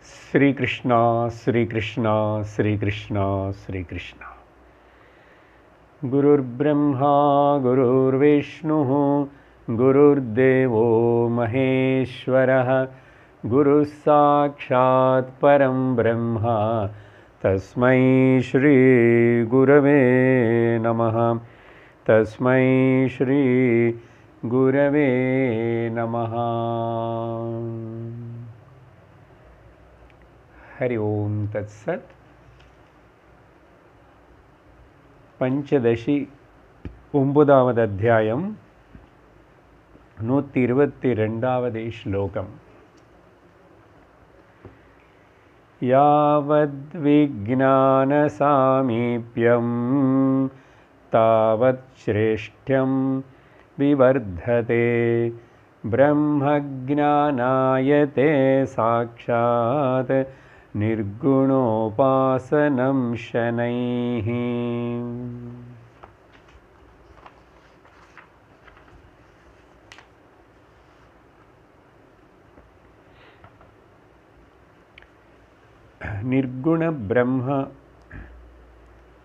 श्री कृष्णा श्री कृष्णा श्री कृष्णा श्री कृष्णा। गुरुर्ब्रह्मा गुरुर्विष्णुः गुरुर्देवो महेश्वरः गुरुः साक्षात् परं ब्रह्म तस्मै श्री गुरवे नमः। तस्मै श्री गुरवे नमः। हरि ओम तत्सत्। पंचदशी 9வது அத்தியாயம் 122வது श्लोकम्। यावद्विज्ञानसामीप्यं तावत् श्रेष्ठ्यं विवर्धते ब्रह्मज्ञानायते साक्षात् निर्गुणोपासनं शनैः। निर्गुण ब्रह्म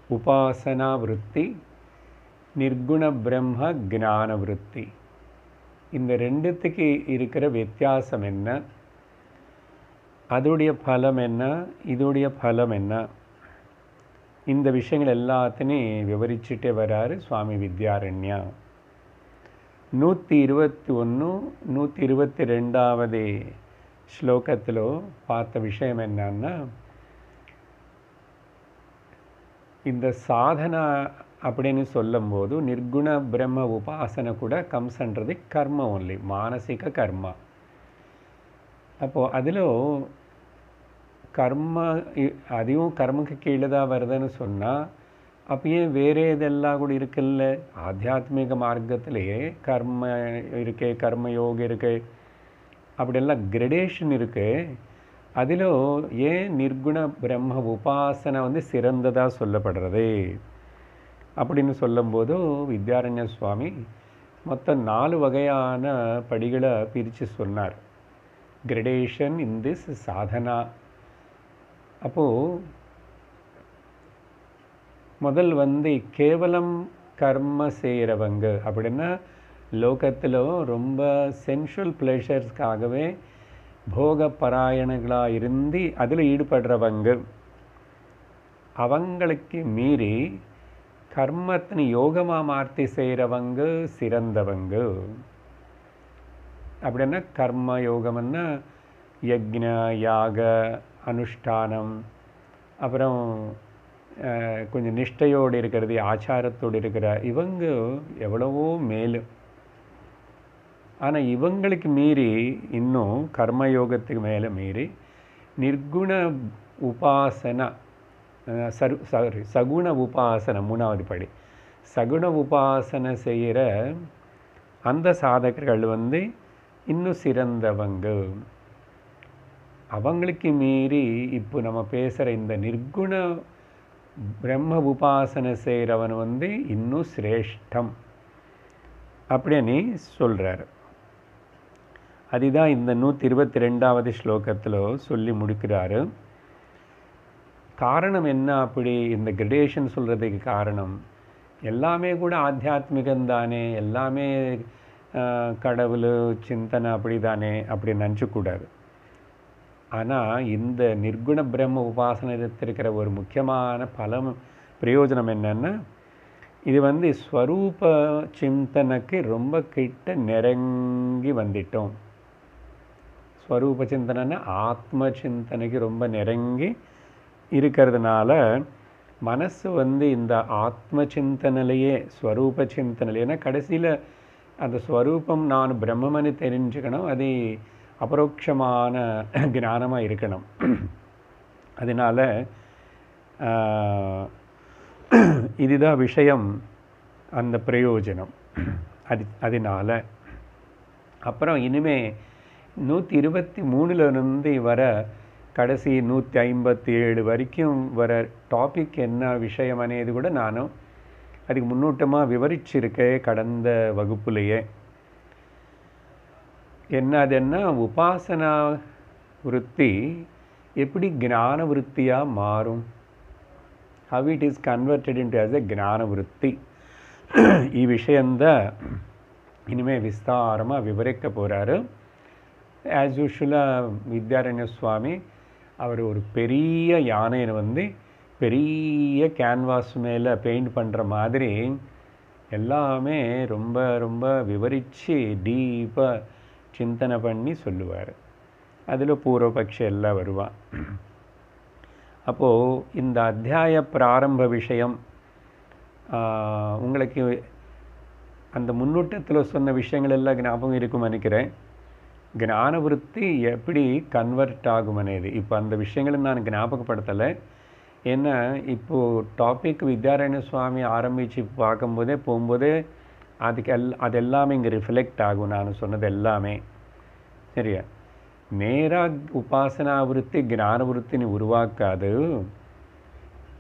उपासना वृत्ति, निर्गुण ब्रह्म ज्ञान वृत्ति, இந்த ரெண்டுத்துக்கு இருக்கிற வித்தியாசம் என்ன, அதோடைய பலம் என்ன, இதோடைய பலம் என்ன, இந்த விஷயங்கள் எல்லாத்தையும் விவரிச்சுட்டே வராரு சுவாமி வித்யாரண்யா. 121 122வது ஸ்லோகத்தில் பார்த்த விஷயம் என்னன்னா, இந்த சாதனா அப்படின்னு சொல்லும்போது நிர்குண பிரம்ம உபாசனை கூட கம்ஸ்ன்றது கர்ம ஒன்லி, மானசிக கர்மா. அப்போது அதில் கர்ம அதையும் கர்மக்கு கீழே தான் வருதுன்னு சொன்னால், அப்போ ஏன் வேறு இதெல்லாம் கூட இருக்குல்ல? ஆத்தியாத்மிக மார்க்கத்திலேயே கர்ம இருக்கு, கர்மயோக இருக்கு, அப்படியெல்லாம் கிரடேஷன் இருக்குது. அதில் ஏன் நிர்குண பிரம்ம உபாசனை சிறந்ததாக சொல்லப்படுறது அப்படின்னு சொல்லும்போது வித்யாரண்ய சுவாமி மொத்தம் 4 வகையான படிகளை பிரித்து சொன்னார். Gradation in this Sadhana. அப்போது முதல் கேவலம் கர்ம செய்கிறவங்க அப்படின்னா லோகத்தில் ரொம்ப சென்ஷுவல் ப்ளஷர்ஸ்க்காகவே போக பராயணங்களாக இருந்து அதில் ஈடுபடுறவங்க, அவங்களுக்கு மீறி கர்மத்தின் யோகமாக மாற்றி செய்கிறவங்க சிறந்தவங்க. அப்படின்னா கர்ம யோகம்னா யக்ஞ யாக அனுஷ்டானம், அப்புறம் கொஞ்சம் நிஷ்டையோடு இருக்கிறது, ஆச்சாரத்தோடு இருக்கிற இவங்க எவ்வளவோ மேலும். ஆனால் இவங்களுக்கு மீறி இன்னும் கர்மயோகத்துக்கு மேலே மீறி நிர்குண உபாசனா, சகுண உபாசனை 3வது படி, சகுண உபாசனை செய்கிற அந்த சாதகர்கள் இன்னும் சிறந்தவங்க. அவங்களுக்கு மீறி இப்போ நம்ம பேசுகிற இந்த நிர்குண பிரம்ம உபாசனை செய்கிறவன் இன்னும் சிரேஷ்டம் அப்படின்னு சொல்கிறார். அதுதான் இந்த 122வது ஸ்லோகத்தில் சொல்லி முடிக்கிறாரு. காரணம் என்ன அப்படி இந்த கிரடேஷன் சொல்கிறதுக்கு காரணம்? எல்லாமே கூட ஆத்தியாத்மிகந்தானே, எல்லாமே கடவுள் சிந்தனை அப்படி தானே அப்படி நினச்சக்கூடாது. ஆனால் இந்த நிர்குண பிரம்ம உபாசனை இருக்கிற ஒரு முக்கியமான பிரயோஜனம் என்னென்னா, இது ஸ்வரூப சிந்தனைக்கு ரொம்ப கிட்ட நெருங்கி வந்துட்டோம். ஸ்வரூப சிந்தனைன்னா ஆத்ம சிந்தனைக்கு ரொம்ப நெருங்கி இருக்கிறதுனால மனசு இந்த ஆத்ம சிந்தனையிலேயே ஸ்வரூப சிந்தனையிலேன்னா கடைசியில் அந்த ஸ்வரூபம் நான் பிரம்மன்னு தெரிஞ்சுக்கணும், அது அபரோக்ஷமான ஞானமாக இருக்கணும். அதனால் இதுதான் விஷயம், அந்த பிரயோஜனம். அதனால் அப்புறம் இனிமே 123லிருந்து வர கடைசி 157 வரைக்கும் வர டாபிக் என்ன விஷயம் అనేది கூட நானும் அதுக்கு முன்னோட்டமாக விவரிச்சிருக்கேன் கடந்த வகுப்புலேயே. என்னதுன்னா உபாசனா விருத்தி எப்படி ஞான விருத்தியாக மாறும், how it is converted into as a ஞான விருத்தி. ಈ விஷயந்த இனிமேல் விஸ்தாரமாக விவரிக்க போகிறாரு. ஆஸ் யூஷுவலாக வித்யாரண்ய சுவாமி அவர் ஒரு பெரிய யானையை வந்து பெரிய கேன்வாஸ் மேலே பெயிண்ட் பண்ணுற மாதிரி எல்லாமே ரொம்ப ரொம்ப விவரித்து டீப்பாக சிந்தனை பண்ணி சொல்லுவார். அதில் பூர்வபக்ஷம் எல்லாம் வருவான். அப்போது இந்த அத்தியாய பிராரம்ப விஷயம் உங்களுக்கு அந்த முன்னூட்டத்தில் சொன்ன விஷயங்கள் எல்லாம் ஞாபகம் இருக்கும் நினைக்கிறேன். ஞான விருத்தி எப்படி கன்வெர்ட் ஆகும் అనేది இப்போ அந்த விஷயங்களை நான் ஞாபகப்படுத்தலை. ஏன்னா இப்போது டாபிக் வித்யாரண்ய சுவாமி ஆரம்பித்து பார்க்கும்போதே போகும்போதே அதெல்லாமே இங்கே ரிஃப்ளெக்ட் ஆகும். நான் சொன்னது எல்லாமே சரியா. நேராக உபாசனா விருத்தி ஞான விருத்திని உருவாக்காது.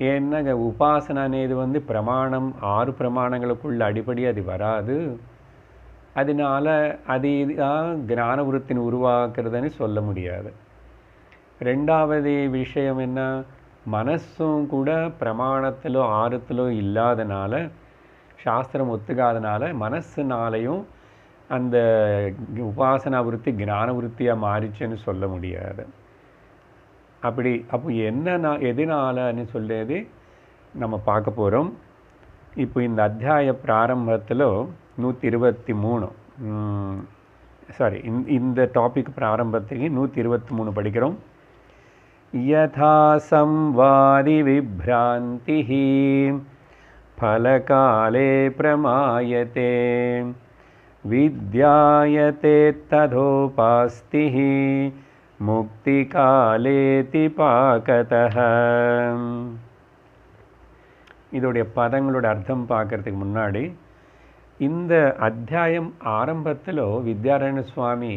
ஏன்னா உபாசனா అనేది வந்து பிரமாணம் 6 பிரமாணங்களுக்குள்ள அடிப்படை அது வராது. அதனால அது ஞான விருத்திని உருவாக்குறதுன்னு சொல்ல முடியாது. ரெண்டாவது விஷயம் என்ன, மனசும் கூட பிரமாணத்திலோ 6த்திலோ இல்லாதனால, சாஸ்திரம் ஒத்துக்காதனால மனசுனாலையும் அந்த உபாசனா விருத்தி ஞான விருத்தியாக மாறிச்சுன்னு சொல்ல முடியாது. அப்போ என்ன எதனாலன்னு சொல்றது நம்ம பார்க்க போகிறோம். இப்போ இந்த அத்தியாய பிராரம்பத்தில் 123 சாரி இந்த டாபிக் பிராரம்பத்துக்கு 123 படிக்கிறோம். யதா சம்வாதி விப்ராந்தி ஃபலகாலே பிரமாயதே வித்யாயதே ததோபாஸ்தி முக்தி காலேதி பாகதஹ. இதோடைய பதங்களோட அர்த்தம் பார்க்கறதுக்கு முன்னாடி இந்த அத்தியாயம் ஆரம்பத்தில் வித்யாரண்ய சுவாமி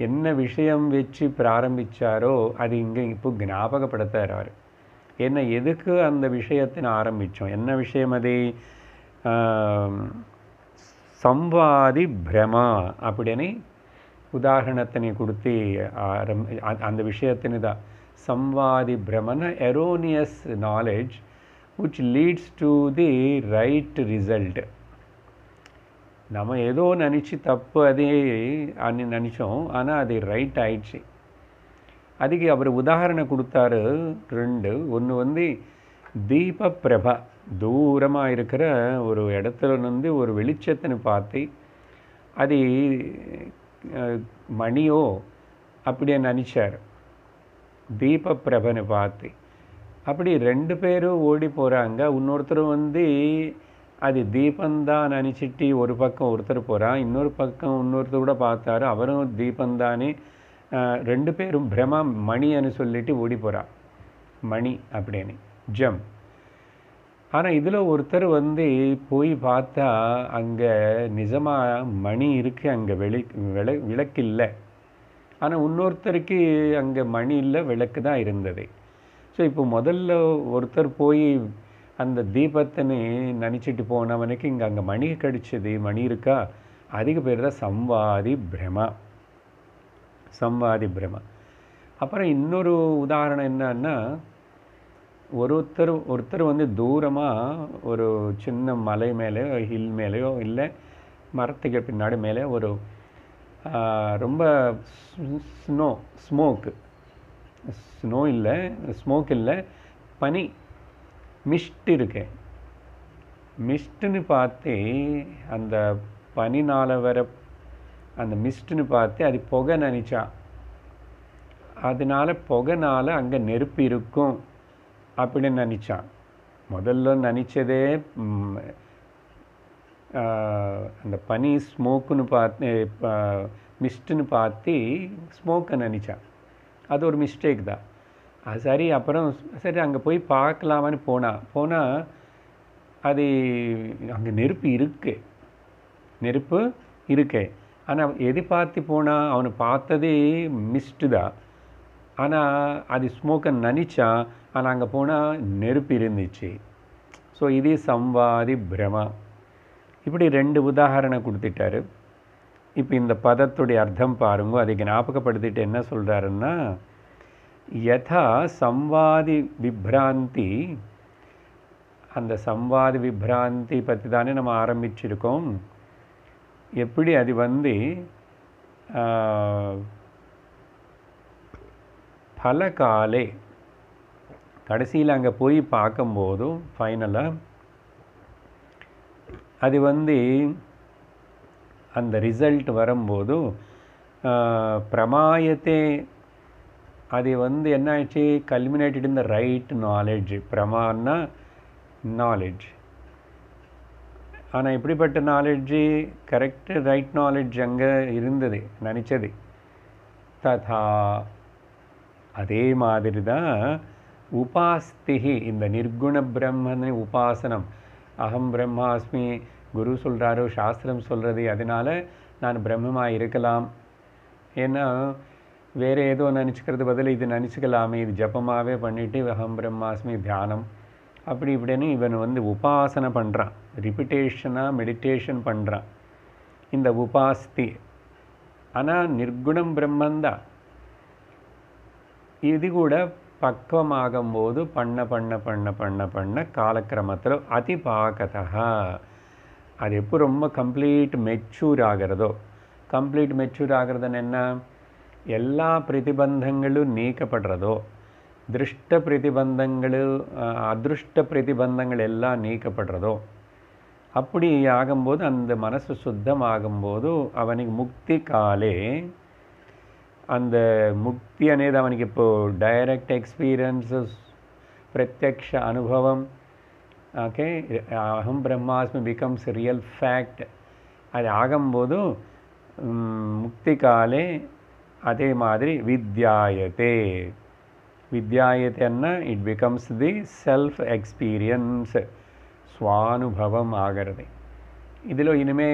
என்ன விஷயம் வச்சு பிராரம்பித்தாரோ அது இங்கே இப்போ ஞாபகப்படுத்துகிறார். ஏன்னா எதுக்கு அந்த விஷயத்தின் ஆரம்பித்தோம், என்ன விஷயம் அது, சம்வாதி பிரமா அப்படின்னு உதாரணத்தினை கொடுத்து அந்த விஷயத்தினு தான் சம்வாதி பிரமன erroneous knowledge which leads to the right result. நம்ம ஏதோ நினச்சி தப்பு அதே நினச்சோம், ஆனால் அது ரைட் ஆயிடுச்சு. அதுக்கு அவர் உதாரணம் கொடுத்தாரு 2. ஒன்று வந்து தீப பிரபா, தூரமாக இருக்கிற ஒரு இடத்துல வந்து ஒரு வெளிச்சத்தின்னு பார்த்து அது மணியோ அப்படியே நினச்சார். தீப பிரபனை பார்த்து அப்படி 2 பேரும் ஓடி போகிறாங்க. இன்னொருத்தர் வந்து அது தீபந்தான் நினச்சிட்டு ஒரு பக்கம் ஒருத்தர் போகிறான், இன்னொரு பக்கம் இன்னொருத்தர் கூட பார்த்தாரு, அவரும் தீபந்தானே. 2 பேரும் பிரமா மணின்னு சொல்லிட்டு ஓடி போகிறான், மணி அப்படின்னு ஜம். ஆனால் இதில் ஒருத்தர் வந்து போய் பார்த்தா அங்கே நிஜமாக மணி இருக்குது, அங்கே விளக்கு இல்லை. ஆனால் இன்னொருத்தருக்கு அங்கே மணி இல்லை, விளக்கு தான் இருந்தது. ஸோ இப்போ முதல்ல ஒருத்தர் போய் அந்த தீபத்தினை நினச்சிட்டு போனவனுக்கு இங்கே அங்கே மணி கடிச்சது, மணி இருக்கா, அதுக்கு பேர் தான் சம்வாதி பிரமா. சம்வாதி பிரமா. அப்புறம் இன்னொரு உதாரணம் என்னன்னா, ஒருத்தர் வந்து தூரமாக ஒரு சின்ன மலை மேலேயோ ஹில் மேலேயோ இல்லை மரத்துக்கு பின்னாடி மேலே ஒரு ரொம்ப ஸ்மோக் இல்லை பனி மிஸ்ட் இருக்கு. மிஸ்ட்டுன்னு பார்த்து அந்த பனினால் வர அந்த மிஸ்ட்டுன்னு பார்த்து அது புகை நினச்சா, அதனால புகைனால் அங்கே நெருப்பு இருக்கும் அப்படின்னு நினச்சான். முதல்ல நினச்சதே அந்த பனி ஸ்மோக்குன்னு பார்த்து மிஸ்ட்டுன்னு பார்த்து ஸ்மோக்கை நினச்சான். அது ஒரு மிஸ்டேக் தான். அது சரி. அப்புறம் சரி அங்கே போய் பார்க்கலாமான்னு போனால் அது அங்கே நெருப்பு இருக்கு. ஆனால் எது பார்த்து போனால் அவனை பார்த்ததே மிஸ்ட்டு தான். ஆனால் அது ஸ்மோக்கை நினச்சான், ஆனால் அங்கே போனால் நெருப்பு இருந்துச்சு. ஸோ இது சம்வாதி பிரமா. இப்படி 2 உதாரணம் கொடுத்துட்டாரு. இப்போ இந்த பதத்துடைய அர்த்தம் பாருங்க. அதை ஞாபகப்படுத்திட்டு என்ன சொல்கிறாருன்னா, யதா சம்வாதி விப்ராந்தி, அந்த சம்வாதி விப்ராந்தி பற்றி தானே நம்ம ஆரம்பிச்சிருக்கோம். எப்படி அது வந்து பலகாலே கடைசியில் அங்கே போய் பார்க்கும்போதும் ஃபைனலாக அது வந்து அந்த ரிசல்ட் வரும்போது பிரமாயத்தே அது வந்து என்ன ஆயிடுச்சு, culminated in the right knowledge. பிரமான்னா நாலேஜ். ஆனால் இப்படிப்பட்ட நாலேஜ், கரெக்டு ரைட் நாலேஜ் அங்கே இருந்தது நினச்சது. ததா அதே மாதிரி தான் உபாஸ்திகி, இந்த நிர்குண பிரம்மனை உபாசனம். அகம் பிரம்மாஸ்மி குரு சொல்கிறாரோ, சாஸ்திரம் சொல்கிறது, அதனால் நான் பிரம்மமாக இருக்கலாம். ஏன்னா வேறு ஏதோ நினச்சிக்கிறது பதில் இது நினச்சிக்கலாமே, இது ஜபமாகவே பண்ணிவிட்டு அகம் பிரம்மாஸ்மி தியானம் அப்படி இப்படின்னு இவன் வந்து உபாசனை பண்ணுறான். ரிப்பிட்டேஷனாக மெடிடேஷன் பண்ணுறான் இந்த உபாஸ்தி. ஆனால் நிர்குணம் பிரம்மந்தான். இது கூட பக்குவமாகும்போது பண்ண பண்ண பண்ண பண்ண பண்ண காலக்கிரமத்தில் அதிபாகதா அது எப்போ ரொம்ப கம்ப்ளீட் மெச்சூர் ஆகிறதோ, கம்ப்ளீட் மெச்சூர் ஆகிறதுன்னு என்ன, எல்லா பிரதிபந்தங்களும் நீக்கப்படுறதோ, திருஷ்ட பிரதிபந்தங்கள் அதிருஷ்ட பிரதிபந்தங்கள் எல்லாம் நீக்கப்படுறதோ, அப்படி ஆகும்போது அந்த மனசு சுத்தம் ஆகும்போது அவனுக்கு முக்தி காலே, அந்த முக்தி అనేది அவனுக்கு இப்போது டைரக்ட் எக்ஸ்பீரியன்ஸஸ், பிரத்யக்ஷ அனுபவம். ஓகே, அகம் பிரம்மாஸ்மி பிகம்ஸ் ரியல் ஃபேக்ட். அது ஆகும்போது முக்தி காலே அதே மாதிரி வித்யாயத்தே. வித்யாயத்தேன்னா it becomes the self experience, சுவானுபவம் ஆகிறது. இதில் இனிமே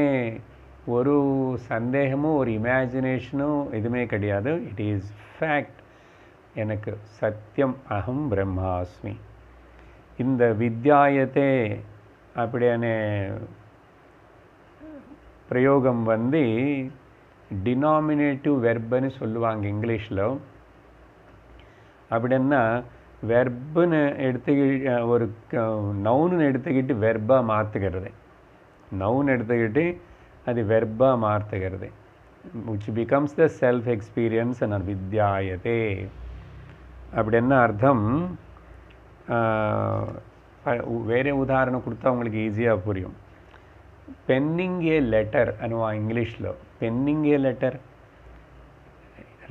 ஒரு சந்தேகமும் ஒரு இமேஜினேஷனும் எதுவுமே கிடையாது. It is fact. எனக்கு சத்தியம், அகம் பிரம்மாஸ்மி. இந்த வித்யாயத்தே அப்படியான பிரயோகம் வந்து டினாமினேட்டிவ் வெர்புன்னு சொல்லுவாங்க இங்கிலீஷில். அப்படின்னா வெர்புன்னு எடுத்துக்கிட்டு ஒரு நவுன்னு எடுத்துக்கிட்டு வெர்பாக மாற்றுகிறது, நவுன் எடுத்துக்கிட்டு அது வெர்பாக மாற்றுகிறது, which becomes the self experience and வித்யாயத்தே. அப்படின்னா அர்த்தம். வேறு உதாரணம் கொடுத்தா உங்களுக்கு ஈஸியாக புரியும். பென்னிங் ஏ லெட்டர் అనుவா இங்கிலீஷில். பென்னிங் ஏ லெட்டர்,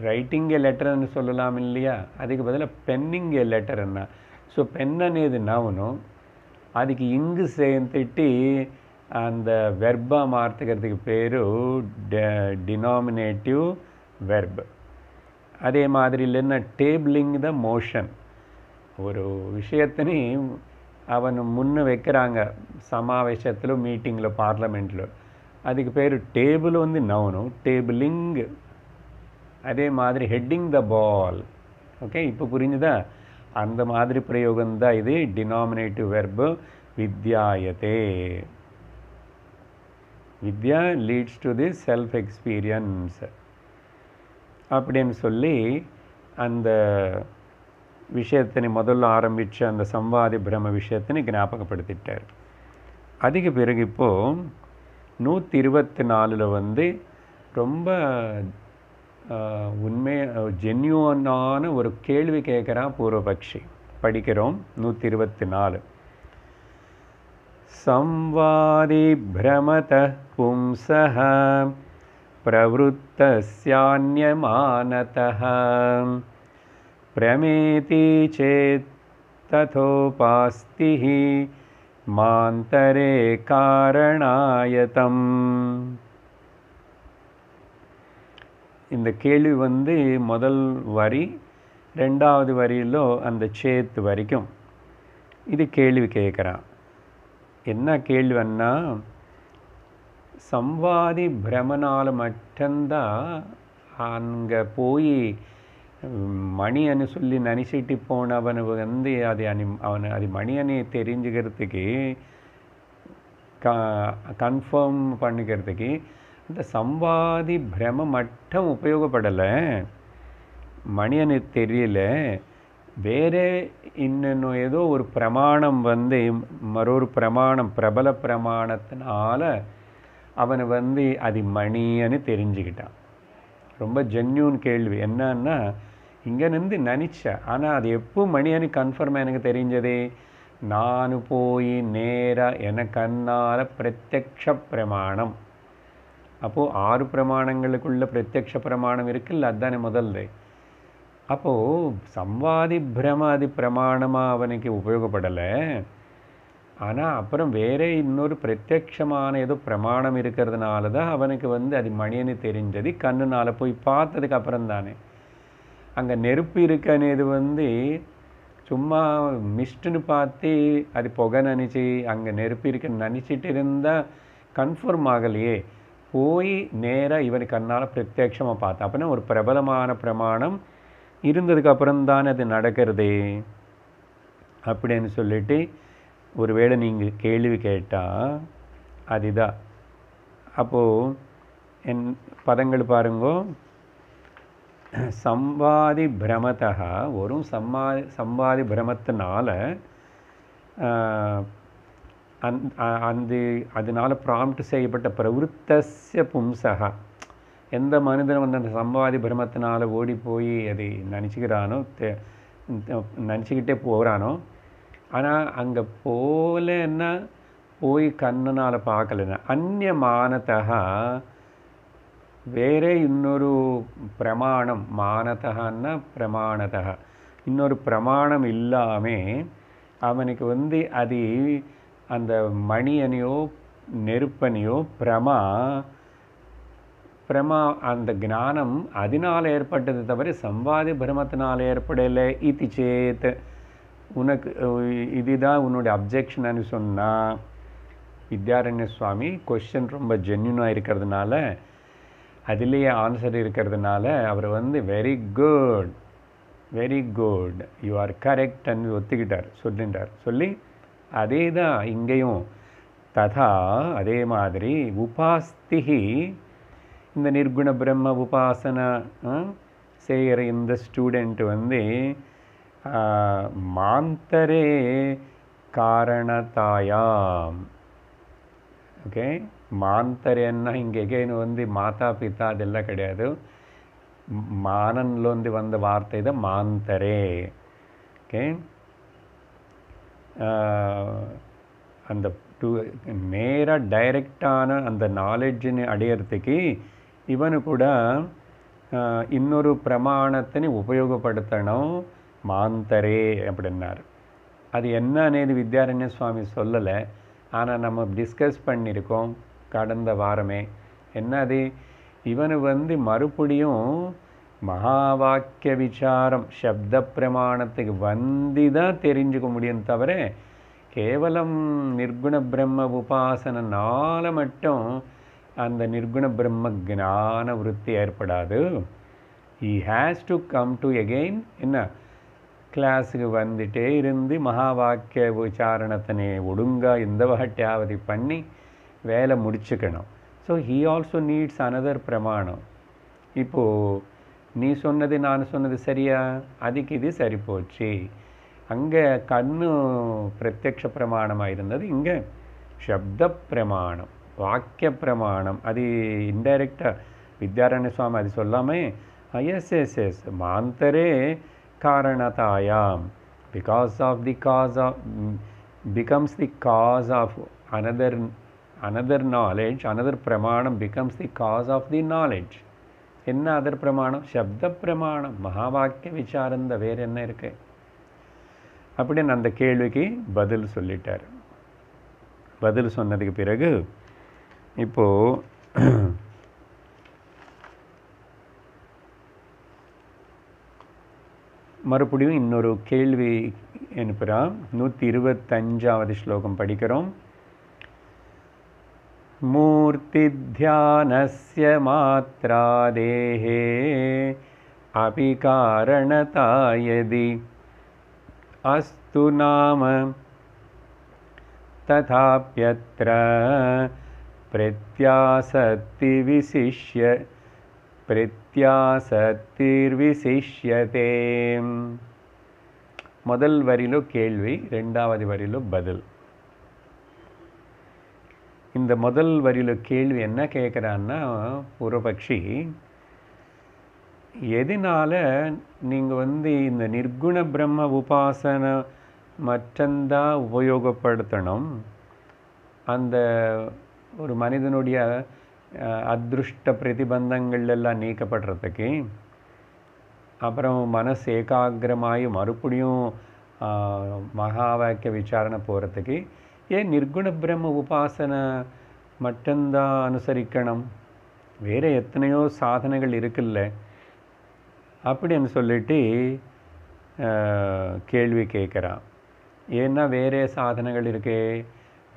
ரைட்டிங் ఏ లెటర్ని சொல்லலாம் இல்லையா, அதுக்கு பதிலாக பென்னிங் ఏ లెటర్ என்ன. ஸோ பென் అనేది நவுனு, அதுக்கு இங்கு சேர்த்துட்டு அந்த வெர்பாக மாற்றுக்கிறதுக்கு பேர் டினாமினேட்டிவ் வெர்ப். அதே மாதிரி இல்லைன்னா டேபிளிங் த மோஷன். ஒரு விஷயத்தினி அவன் முன்ன வைக்கிறாங்க சமாவேசத்தில், மீட்டிங்கில், பார்லமெண்ட்டில், அதுக்கு பேர் டேபிள் வந்து நவுனு, டேபிளிங். அதே மாதிரி ஹெட்டிங் த பால். ஓகே, இப்போ புரிஞ்சுதா? அந்த மாதிரி பிரயோகம்தான் இது டினாமினேட்டிவ் வெர்பு வித்யாயத்தே. வித்யா leads to the self experience அப்படின்னு சொல்லி அந்த விஷயத்தினை முதல்ல ஆரம்பித்த அந்த சம்வாதி பிரம விஷயத்தினை ஞாபகப்படுத்திட்டார். அதுக்கு பிறகு இப்போது 124 வந்து ரொம்ப உண்மை ஜென்யூனான ஒரு கேள்வி கேட்குறான் பூர்வபக்ஷி. படிக்கிறோம் 124. சம்வாதி பிரமத பும்சஹ பிரவருத்தஸ்யான்யமானதஹ பிரமேதி சேத் ததோபாஸ்திஹ மாந்தரே காரணாயதம். இந்த கேள்வி வந்து முதல் வரி, ரெண்டாவது வரியிலோ அந்த சேத் வரைக்கும் இது கேள்வி கேட்குறான். என்ன கேள்வின்னா, சம்வாதி பிரமனால் மட்டும்தான் அங்கே போய் மணின்னு சொல்லி நினச்சிட்டு போனவனு வந்து அது அவனை அது மணியனை தெரிஞ்சுக்கிறதுக்கு கன்ஃபார்ம் பண்ணிக்கிறதுக்கு இந்த சம்வாதி பிரம மட்டும் உபயோகப்படலை. மணியனுக்கு தெரியல, வேறு இன்னும் ஏதோ ஒரு பிரமாணம் வந்து மற்றொரு பிரமாணம் பிரபல பிரமாணத்தினால அவனை வந்து அது மணின்னு தெரிஞ்சுக்கிட்டான். ரொம்ப ஜென்யூன் கேள்வி. என்னன்னா இங்கே நின்று நினச்சேன், ஆனால் அது எப்போ மணின்னு கன்ஃபார்மாக எனக்கு தெரிஞ்சது, நான் போய் நேராக எனக்கு கண்ணால் பிரத்யக்ஷ பிரமாணம். அப்போது 6 பிரமாணங்களுக்குள்ள பிரத்யக்ஷ பிரமாணம் இருக்குல்ல, அதுதானே முதல்ல. அப்போது சம்வாதி பிரமாதி பிரமாணமாக அவனுக்கு உபயோகப்படலை. ஆனால் அப்புறம் வேறு இன்னொரு பிரத்யக்ஷமான ஏதோ பிரமாணம் இருக்கிறதுனால தான் அவனுக்கு வந்து அது மணின்னு தெரிஞ்சது. கண்ணுனால் போய் பார்த்ததுக்கு அப்புறம் தானே. அங்கே நெருப்பு இருக்கனேது வந்து சும்மா மிஸ்ட்டுன்னு பார்த்து அது புகை நினச்சி அங்கே நெருப்பு இருக்குன்னு நினச்சிட்டு இருந்தால் கன்ஃபார்ம் ஆகலையே. போய் நேராக இவனுக்கு கண்ணால் பிரத்யக்ஷமாக பார்த்தேன். அப்படின்னா ஒரு பிரபலமான பிரமாணம் இருந்ததுக்கு அப்புறம்தானே அது நடக்கிறதே அப்படின்னு சொல்லிட்டு ஒருவேளை நீங்கள் கேள்வி கேட்டால் அதுதான். அப்போது என் பதங்கள் பாருங்கோ. சம்வாதி பிரமத்தா, ஒரு சம்வாதி பிரமத்தினால அதனால் ப்ராம்ப்ட் செய்யப்பட்ட பிரவருத்தஸ்ய பும்சகா, எந்த மனிதன் வந்து அந்த சம்வாதி பிரமத்தினால் ஓடி போய் அதை நினச்சிக்கிறானோ நினச்சிக்கிட்டே போகிறானோ, ஆனால் அங்கே போகலன்னா போய் கண்ணனால் பார்க்கலன்னா அந்நியமானதா வேறே இன்னொரு பிரமாணம், மானதன்னா பிரமாணதா இன்னொரு பிரமாணம் இல்லாமல் அவனுக்கு வந்து அது அந்த மணியனையோ நெருப்பனையோ பிரமா அந்த ஞானம் அதனால் ஏற்பட்டது தவிர சம்வாதி பிரமத்தினால் ஏற்படலை. இது சேத் உனக்கு இதுதான் உன்னுடைய அப்ஜெக்ஷன்னு சொன்னால், வித்யாரண்ய சுவாமி கொஸ்டின் ரொம்ப ஜென்யூனாக இருக்கிறதுனால அதுலேயே ஆன்சர் இருக்கிறதுனால அவர் வந்து வெரி குட் யூ ஆர் கரெக்ட்ன்னு ஒத்துக்கிட்டார், சொல்லிட்டார். சொல்லி அதே தான் இங்கேயும் ததா அதே மாதிரி உபாஸ்திகி, இந்த நிர்குண பிரம்ம உபாசனை செய்கிற இந்த ஸ்டூடெண்ட் வந்து மாந்தரே காரணதாயாம். ஓகே, மாந்தரேன்னா இங்கே எகைன் வந்து மாதா பிதா அதெல்லாம் கிடையாது, மானன்லேருந்து வந்த வார்த்தை தான் மாந்தரே. ஓகே, அந்த நேராக டைரெக்டான அந்த நாலேஜினை அடையிறதுக்கு இவனு கூட இன்னொரு பிரமாணத்தினை உபயோகப்படுத்தணும், மாந்தரே அப்படின்னார். அது என்ன అనేది வித்யாரண்ய சுவாமி சொல்லலை, ஆனால் நம்ம டிஸ்கஸ் பண்ணியிருக்கோம் கடந்த வாரமே. என்னது, இவனு வந்து மறுபடியும் மகா வாக்கிய விசாரம் சப்த பிரமாணத்துக்கு வந்து தான் தெரிஞ்சுக்க முடியும் தவிர கேவலம் நிர்குண பிரம்ம உபாசனால மட்டும் அந்த நிர்குண பிரம்ம ஞான விருத்தி ஏற்படாது. he has to come to again என்ன கிளாஸுக்கு வந்துட்டே இருந்து மகா வாக்கிய விசாரணத்தினை ஒழுங்கா இந்த வாட்டியாவது பண்ணி வேலை முடிச்சுக்கணும். So he also needs another பிரமாணம். இப்போது நீ சொன்னது நான் சொன்னது சரியா, அதுக்கு இது சரி போச்சு. அங்கே கண்ணு பிரத்யக்ஷ பிரமாணமாக இருந்தது, இங்கே சப்த பிரமாணம் வாக்கிய பிரமாணம். அது இன்டைரக்டாக வித்யாரண்ய சுவாமி அது சொல்லாமல் எஸ் மாந்தரே காரணதாயாம், because of the cause of becomes the cause of another knowledge, another pramanam becomes the cause of the knowledge. என்ன அதர் பிரமாணம்? சப்த பிரமாணம், மகாவாக்கிய விசாரந்த வேறு என்ன இருக்கு அப்படின்னு அந்த கேள்விக்கு பதில் சொல்லிட்டார். பதில் சொன்னதுக்கு பிறகு இப்போது மறுபடியும் இன்னொரு கேள்வி அனுப்புகிறான். 125வது ஸ்லோகம் படிக்கிறோம். மூர்த்தி தியானஸ்ய மாத்ராதேஹே அபி காரணதாயதி அஸ்து நாம ததாப்யத்ர பிரத்யாசக்தி விசிஷ்ய பிரத்யாசக்தி பிரத்யாசத்திர்விசிஷ்யதே. முதல் வரியிலோ கேள்வி, ரெண்டாவது வரியிலோ பதில். இந்த முதல் வரியில கேள்வி என்ன கேட்குறான்னா, பூர்வபக்ஷி, எதனால நீங்கள் இந்த நிர்குண பிரம்ம உபாசனை மட்டும்தான் உபயோகப்படுத்தணும்? அந்த ஒரு மனிதனுடைய அதிருஷ்ட பிரதிபந்தங்கள் எல்லாம் நீக்கப்படுறதுக்கு, அப்புறம் மனசு ஏகாகிரமாகி மறுபடியும் மகா வாக்கிய விசாரணை போகிறதுக்கு ஏன் நிர்குண பிரம்ம உபாசனை மட்டும்தான் அனுசரிக்கணும்? வேறு எத்தனையோ சாதனைகள் இருக்குல்ல அப்படின்னு சொல்லிட்டு கேள்வி கேட்குறான். ஏன்னா வேறு சாதனைகள் இருக்கே,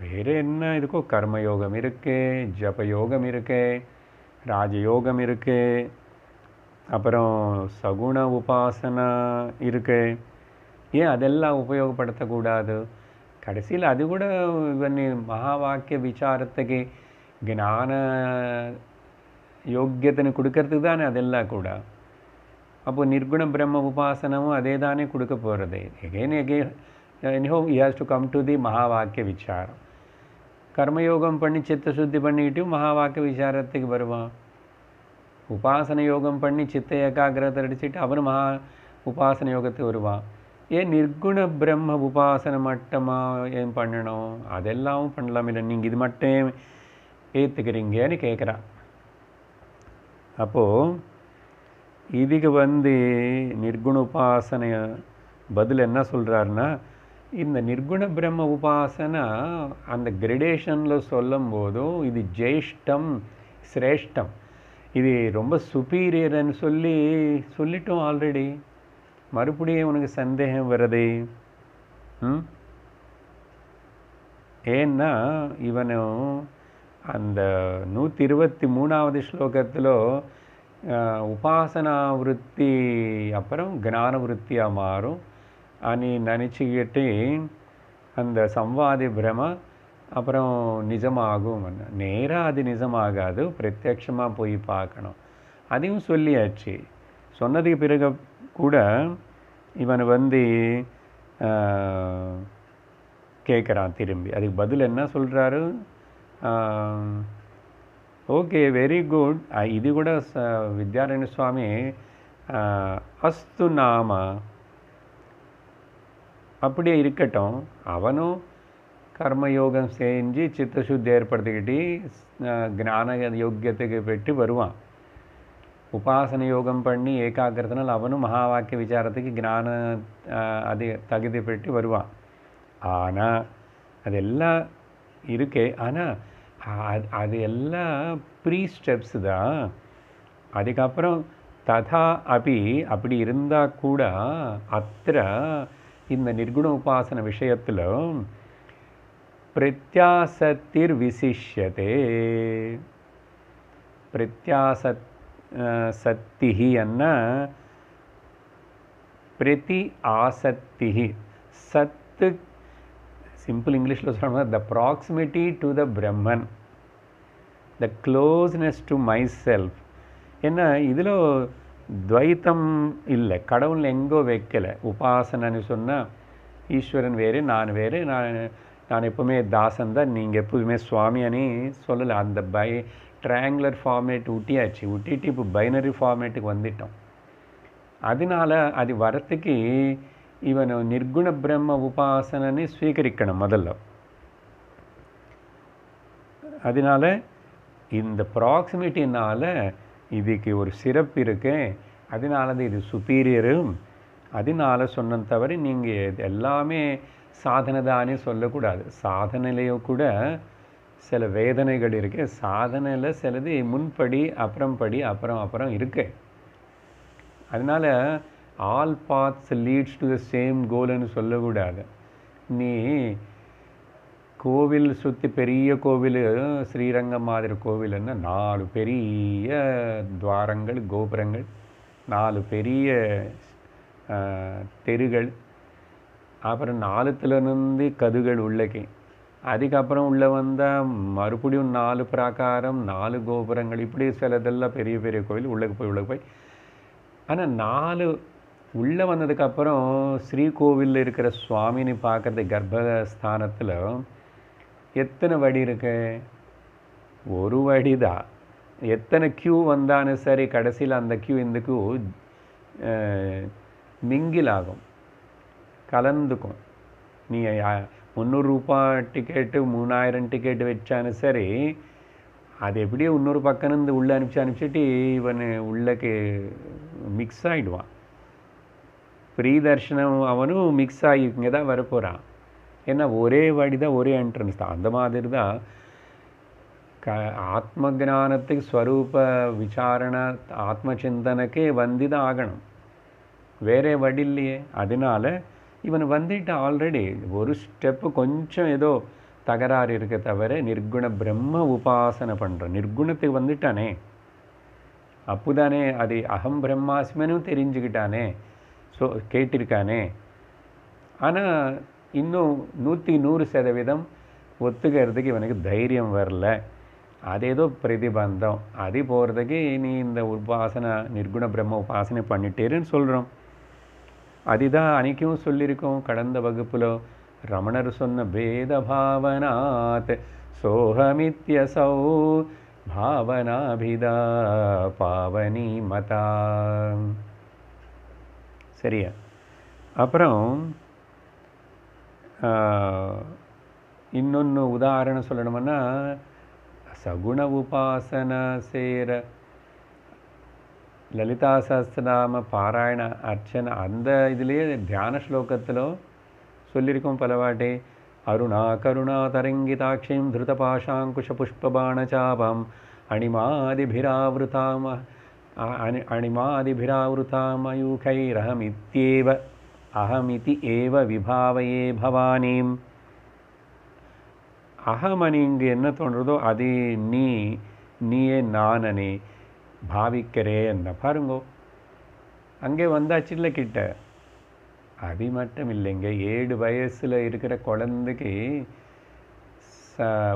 வேறு என்ன இருக்கோ? கர்மயோகம் இருக்கு, ஜபயோகம் இருக்கு, ராஜயோகம் இருக்கு, அப்புறம் சகுண உபாசனை இருக்கு. ஏன் அதெல்லாம் உபயோகப்படுத்தக்கூடாது? கடைசியில் அது கூட இவன் மகா வாக்கிய விசாரத்துக்கு ஞான யோக்கியத்தனை கொடுக்கறதுக்கு தானே அதெல்லாம் கூட. அப்போ நிர்குண பிரம்ம உபாசனமும் அதே தானே கொடுக்க போகிறது. Again anyhow he has to come to the மகா வாக்கிய விசாரம். கர்மயோகம் பண்ணி சித்த சுத்தி பண்ணிக்கிட்டு மகா வாக்கிய விசாரத்துக்கு வருவான். உபாசன யோகம் பண்ணி சித்த ஏகாகிரத்தை அடிச்சுட்டு அவரும் மகா உபாசன யோகத்துக்கு வருவான். ஏன் நிர்குண பிரம்ம உபாசனை மட்டுமாக ஏன் பண்ணணும்? அதெல்லாம் பண்ணலாம் இல்லை, நீங்கள் இது மட்டும் ஏற்றுக்கிறீங்கன்னு கேட்குறான். அப்போது இதுக்கு நிர்குண உபாசனை பதில் என்ன சொல்கிறாருன்னா, இந்த நிர்குண பிரம்ம உபாசனை அந்த கிரடேஷனில் சொல்லும் போதும் இது ஜெயிஷ்டம் சிரேஷ்டம், இது ரொம்ப சுப்பீரியர்னு சொல்லிட்டோம் ஆல்ரெடி. மறுபடியும் உனக்கு சந்தேகம் வருது. ஏன்னா இவனும் அந்த 123வது ஸ்லோகத்தில் உபாசனா விருத்தி அப்புறம் ஞான விருத்தியாக மாறும் అని நினச்சிக்கிட்டு அந்த சம்வாதி பிரம அப்புறம் நிஜமாகும். நேராக அது நிஜமாகாது, பிரத்யட்சமாக போய் பார்க்கணும். அதையும் சொல்லியாச்சு. சொன்னதுக்கு பிறகு கூட இவன் கேட்குறான் திரும்பி. அதுக்கு பதில் என்ன சொல்கிறாரு? Okay, very good. இது கூட வித்யாரண்ய சுவாமி அஸ்து நாம அப்படியே இருக்கட்டும், அவனும் கர்மயோகம் செஞ்சு சித்தசுத்தி ஏற்படுத்திக்கிட்டு ஞான யோக்கியத்துக்கு பெற்று வருவான். உபாசன யோகம் பண்ணி ஏகாகிரத்தினால் அவனும் மகா வாக்கிய விசாரத்துக்கு ஞான அது தகுதி பெற்று வருவான். ஆனால் அதெல்லாம் இருக்கே, ஆனால் அது எல்லாம் ப்ரீ ஸ்டெப்ஸு தான். அதுக்கப்புறம் ததா அப்படி இருந்தால் கூட அத்திர இந்த நிர்குண உபாசன விஷயத்தில் பிரத்யாசத்திர் விசிஷ்யதே. சத்திஹி அன்ன பிரதி ஆசத்திஹி. சத்து சிம்பிள் இங்கிலீஷில் சொல்லணும்னா the proximity to the Brahman, the closeness to my self. ஏன்னா இதில் துவைத்தம் இல்லை, கடவுள் எங்கோ வைக்கலை. உபாசனைன்னு சொன்னால் ஈஸ்வரன் வேறு, நான் வேறு, நான் எப்போவுமே தாசன் தான், நீங்கள் எப்போதுமே சுவாமியானே சொல்லலை. அந்த ட்ரையாங்குலர் ஃபார்மேட் விட்டிட்டு இப்போ பைனரி ஃபார்மேட்டுக்கு வந்துட்டோம். அதனால் அது வரத்துக்கு இவன் நிர்குண பிரம்ம உபாசனை ஸ்வீகரிக்கணும் முதல்ல. அதனால் இந்த ப்ராக்சிமிட்டினால் இதுக்கு ஒரு சிறப்பு இருக்கு. அதனால தான் இது சுப்பீரியரும். அதனால சொன்ன தவிர நீங்கள் எல்லாமே சாதனை தானே சொல்லக்கூடாது. சாதனையிலேயோ கூட சில வேதனைகள் இருக்கு. சாதனையில் சிலது முன்படி அப்புறம் இருக்கு. அதனால் all paths leads to the same கோல்னு சொல்லக்கூடாது. நீ கோவில் சுற்றி பெரிய கோவில், ஸ்ரீரங்கம் மாதிரி கோவில்னா 4 பெரிய துவாரங்கள், கோபுரங்கள், 4 பெரிய தெருகள், அப்புறம் 4 கதுகள் உள்ளக்கே. அதுக்கப்புறம் உள்ளே வந்தால் மறுபடியும் 4 பிராகாரம், 4 கோபுரங்கள், இப்படி சிலதெல்லாம் பெரிய பெரிய கோயில் உள்ளே போய் ஆனால் 4 உள்ளே வந்ததுக்கப்புறம் ஸ்ரீகோவிலில் இருக்கிற சுவாமின்னு பார்க்குறது கர்ப்பஸ்தானத்தில் எத்தனை வடி இருக்கு? ஒரு வடி தான். எத்தனை கியூ வந்தாலும் சரி, கடைசியில் அந்த கியூ இந்த கியூ மிங்கில் ஆகும், கலந்துக்கும். நீ 300 ரூபாய் டிக்கெட்டு 3000 டிக்கெட்டு வச்சாலும் சரி, அது எப்படியோ இன்னொரு பக்கம் உள்ளே அனுப்பிச்சிட்டு இவன் உள்ளக்கு மிக்ஸ் ஆகிடுவான். ஃப்ரீ தர்ஷனம் அவனும் மிக்ஸ் ஆகி இங்கே தான் வரப்போகிறான். ஏன்னா ஒரே வழி தான், ஒரே என்ட்ரன்ஸ் தான். அந்த மாதிரி தான் ஆத்ம ஞானத்துக்கு ஸ்வரூப விசாரணை ஆத்ம சிந்தனைக்கு வந்து தான் ஆகணும், வேறே வழி இல்லையே. அதனால இவன் வந்துட்டு ஆல்ரெடி ஒரு ஸ்டெப்பு கொஞ்சம் ஏதோ தகராறு இருக்க தவிர நிர்குண பிரம்ம உபாசனை பண்ணுறான். நிர்குணத்துக்கு வந்துட்டானே, அப்போதானே அது அகம் பிரம்மாஸ்மனும் தெரிஞ்சுக்கிட்டானே, ஸோ கேட்டிருக்கானே. ஆனால் இன்னும் 100% ஒத்துக்கிறதுக்கு இவனுக்கு தைரியம் வரல. அது ஏதோ பிரதிபந்தம். அது போகிறதுக்கு நீ இந்த உபாசனை நிர்குண பிரம்ம உபாசனை பண்ணிட்டேருன்னு சொல்கிறோம். அதுதான் அன்றைக்கும் சொல்லியிருக்கோம் கடந்த வகுப்பில். ரமணர் சொன்ன பேத பாவனாத் சோஹமித்யசௌ பாவனாபிதா பாவனி மதா. சரியா? அப்புறம் இன்னொன்று உதாரணம் சொல்லணும்னா, சகுண உபாசனை செய்கிற லலிதா சஹஸ்ரநாம பாராயண அர்ச்சனை அந்த இதுலேயே தியான ஸ்லோகத்தில் சொல்லியிருக்கோம் பலவாட்டி. அருணா கருணா தரங்கிதாட்சிம் திருத பாஷாங்குஷ புஷ்பபாணச்சாபம் அணிமாதிபிராவிருத்தாமயூகைரஹமித்யேவ அஹமிதி ஏவ விபாவையே பவானீம். அகமணி இங்கே என்ன தோன்றதோ அது நீயே நானே பாவிக்கிறே என்ன பாருங்கோ. அங்கே வந்தாச்சு இல்லை கிட்ட. அது மட்டும் இல்லைங்க, 7 வயசில் இருக்கிற குழந்தைக்கு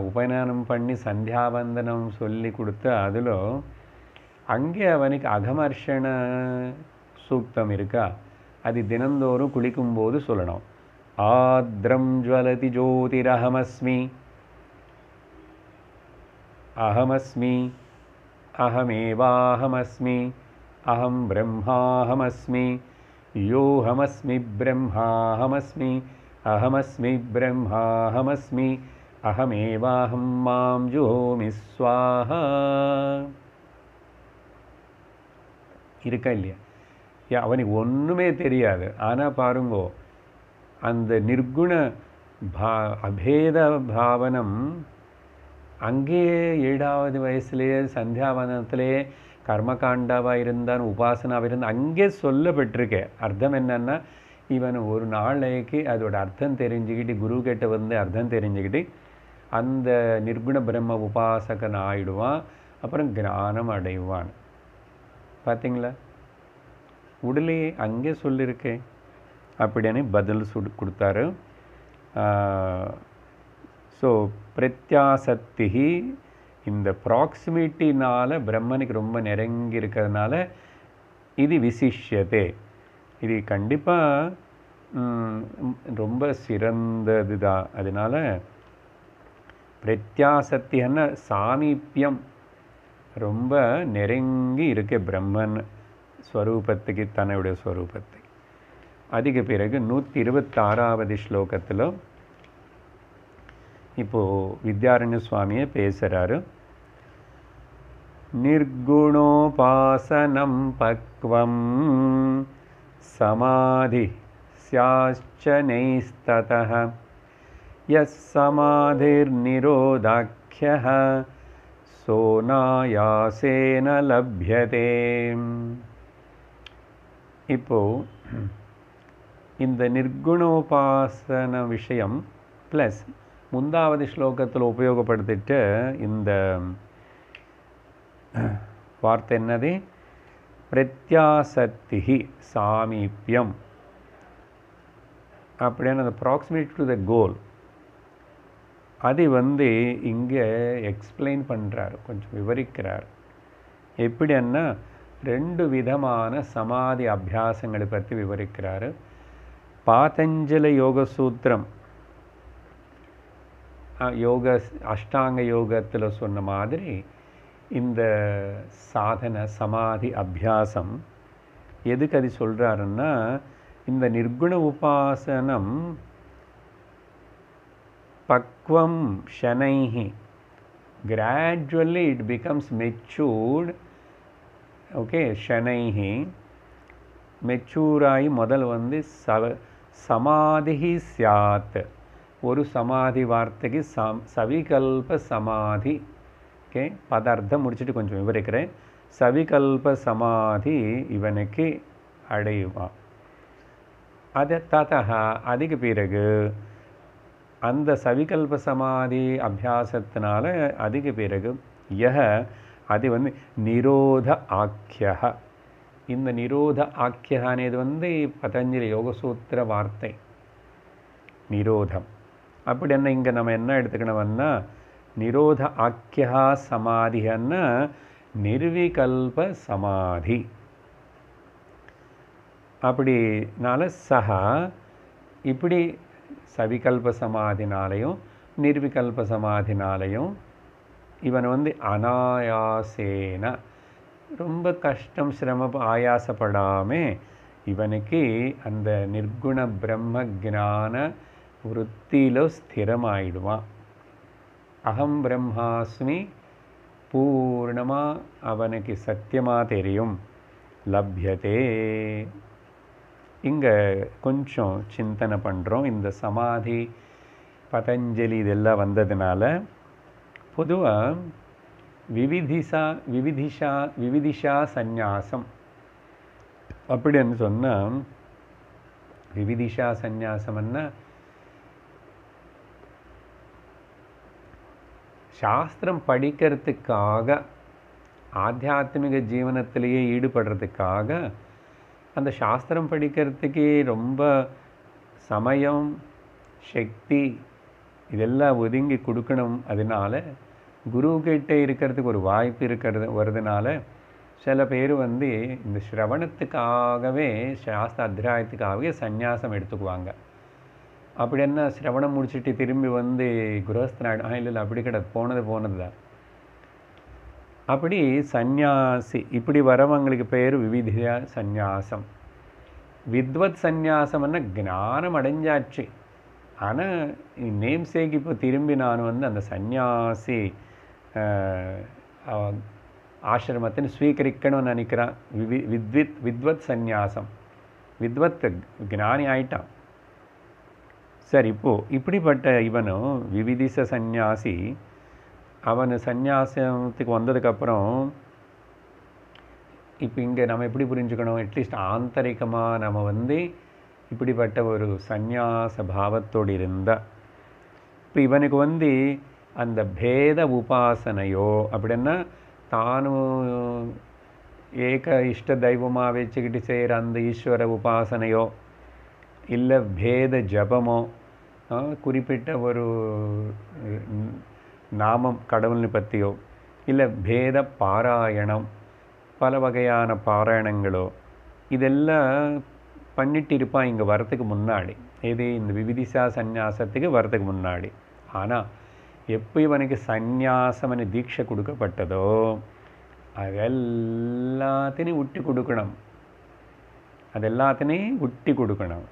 உபநயனம் பண்ணி சந்தியாவந்தனம் சொல்லி கொடுத்து அதில் அங்கே அவனுக்கு அகமர்ஷண சூக்தம் இருக்கா, அது தினந்தோறும் குளிக்கும்போது சொல்லணும். ஆத்ரம் ஜ்வலதி ஜோதிரஹமஸ்மி அஹமஸ்மி அஹமேவாஹமஸ்மி அஹம் பிரம்மாஹமஸ்மி யோஹமஸ்மி பிரம்மாஹமஸ்மி அஹமஸ்மி பிரம்மாஹமஸ்மி அஹமேவாஹம் மாம் ஜோமி ஸ்வாஹா. இருக்கா இல்லையா? அவனுக்கு ஒன்றுமே தெரியாது. ஆனால் பாருங்கோ, அந்த நிர்குண அபேத பாவனம் அங்கேயே 7வது வயசுலேயே சந்தியாவனத்திலேயே கர்மகாண்டாவாக இருந்தான், உபாசனாவாக இருந்தான், அங்கே சொல்லப்பட்டிருக்க. அர்த்தம் என்னன்னா, இவன் ஒரு நாளைக்கு அதோட அர்த்தம் தெரிஞ்சுக்கிட்டு குரு கிட்ட வந்து அர்த்தம் தெரிஞ்சுக்கிட்டு அந்த நிர்குண பிரம்ம உபாசகன் ஆயிடுவான். அப்புறம் ஞானம் அடைவான். பார்த்தீங்களா? உடலையே அங்கே சொல்லியிருக்கேன் அப்படின்னு பதில் கொடுத்தாரு. ஸோ பிரத்யாசக்தி இந்த ப்ராக்சிமிட்டினால் பிரம்மனுக்கு ரொம்ப நெருங்கி இருக்கிறதுனால இது விசிஷ்யதே, இது கண்டிப்பாக ரொம்ப சிறந்தது தான். அதனால் பிரத்யாசக்தின்னா சாமீப்பியம், ரொம்ப நெருங்கி இருக்க பிரம்மன் ஸ்வரூபத்துக்கு, தன்னுடைய ஸ்வரூபத்துக்கு. அதுக்கு பிறகு 126வது ஸ்லோகத்தில் இப்போது வித்யாரண்ய சுவாமியை பேசுகிறாரு. நிர்குணோபாசனம் பக்வம் சமாதி ஸ்யாச்ச நைஸ்ததஹ யஸ் சமாதிர்நிரோதாக்யஹ சோநாயாசேன லப்யதே. இப்போது இந்த நிர்குணோபாசன விஷயம் ப்ளஸ் முந்தாவது ஸ்லோகத்தில் உபயோகப்படுத்திட்டு இந்த வார்த்தை என்னது? பிரத்யாசக்தி சாமீப்பியம் அப்படின்னு, அந்த ப்ராக்சிமேட் டு த கோல். அது வந்து இங்கே எக்ஸ்பிளைன் பண்ணுறார், கொஞ்சம் விவரிக்கிறார். எப்படின்னா 2 விதமான சமாதி அபியாசங்களை பற்றி விவரிக்கிறார். பாதஞ்சல யோக சூத்திரம் யோக அஷ்டாங்க யோகத்தில் சொன்ன மாதிரி இந்த சாதன சமாதி அபியாசம் எதுக்கு அது சொல்கிறாருன்னா, இந்த நிர்குண உபாசனம் பக்வம் ஷனைஹி gradually it becomes matured. Okay, ஷனைஹி மெச்சூராகி முதல் வந்து சமாதி சியாத். ஒரு சமாதி வார்த்தைக்கு சவிகல்ப சமாதி. ஓகே, பதார்த்தம் முடிச்சுட்டு கொஞ்சம் விவரிக்கிறேன். சவிகல்ப சமாதி இவனுக்கு அடையுமா. அது ததா அதுக்கு பிறகு அந்த சவிகல்ப சமாதி அபியாசத்தினால அதுக்கு பிறகு அது வந்து நிரோத ஆக்கியா. இந்த நிரோத ஆக்கியானது வந்து பதஞ்சலி யோகசூத்திர வார்த்தை நிரோதம். அப்படி என்ன இங்கே நம்ம என்ன எடுத்துக்கணும்னா, நிரோத ஆக்கியா சமாதின்னா நிர்விகல்ப சமாதி. அப்படினால சஹா இப்படி சவிகல்ப சமாதினாலையும் நிர்விகல்ப சமாதினாலையும் இவன் வந்து அனாயாசேன ரொம்ப கஷ்டம் சிரமம் ஆயாசப்படாமல் இவனுக்கு அந்த நிர்குண பிரம்ம ஞான விருத்தியில் ஸ்திரமாயிடுவான். அகம் பிரம்மாஸ்மி பூர்ணமாக அவனுக்கு சத்தியமாக தெரியும். லப்யதே. இங்கே கொஞ்சம் சிந்தனை பண்ணுறோம். இந்த சமாதி பதஞ்சலி இதெல்லாம் வந்ததுனால பொதுவாக விவிதிஷா சந்நியாசம் அப்படின்னு சொன்னால், விவிதிஷா சந்நியாசம்னா சாஸ்திரம் படிக்கிறதுக்காக ஆத்தியாத்மிக ஜீவனத்திலேயே ஈடுபடுறதுக்காக அந்த சாஸ்திரம் படிக்கிறதுக்கு ரொம்ப சமயம் சக்தி இதெல்லாம் ஒதுங்கி கொடுக்கணும். அதனால குருக்கிட்ட இருக்கிறதுக்கு ஒரு வாய்ப்பு வருதுனால சில பேர் வந்து இந்த சிரவணத்துக்காகவே சாஸ்திர அத்தியாயத்துக்காகவே சந்நியாசம் எடுத்துக்குவாங்க. அப்படி என்ன சிரவணம் முடிச்சுட்டு திரும்பி வந்து குருஹஸ்தனாயிடும். இல்லை அப்படி கிடையாது, போனது தான். அப்படி சந்நியாசி இப்படி வரவங்களுக்கு பேர் விவிதியா சந்நியாசம். வித்வத் சந்நியாசம்னா ஞானம் அடைஞ்சாச்சு. ஆனால் நேம் சேக்கு இப்போ திரும்பி நான் வந்து அந்த சந்நியாசி ஆசிரமத்தின் ஸ்வீகரிக்கணும்னு நினைக்கிறான். வித்வத் சந்நியாசம். வித்வத் ஞானி ஆயிட்டான். சரி, இப்படிப்பட்ட இவனும் விவிதிச சந்நியாசி. அவன் சந்நியாசத்துக்கு வந்ததுக்கப்புறம் இப்போ இங்கே நம்ம எப்படி புரிஞ்சுக்கணும், அட்லீஸ்ட் ஆந்தரிகமாக நம்ம வந்து இப்படிப்பட்ட ஒரு சந்நியாச பாவத்தோடு இருந்தால், இப்போ இவனுக்கு வந்து அந்த பேத உபாசனையோ அப்படின்னா தானும் ஏக இஷ்ட தெய்வமாக வச்சுக்கிட்டு செய்கிற அந்த ஈஸ்வர உபாசனையோ, இல்லை பேத ஜபமோ, குறிப்பிட்ட ஒரு நாமம் கடவுளை பற்றியோ, இல்லை பேத பாராயணம் பல வகையான பாராயணங்களோ இதெல்லாம் பண்ணிட்டு இருப்பான் இங்கே வரத்துக்கு முன்னாடி. இது இந்த விவிதிசா சந்நியாசத்துக்கு வரத்துக்கு முன்னாடி. ஆனால் எப்போ இவனுக்கு சந்நியாசம்னு தீட்சை கொடுக்கப்பட்டதோ அதெல்லாத்தையும் விட்டு கொடுக்கணும். அதெல்லாத்தையும் விட்டு கொடுக்கணும்.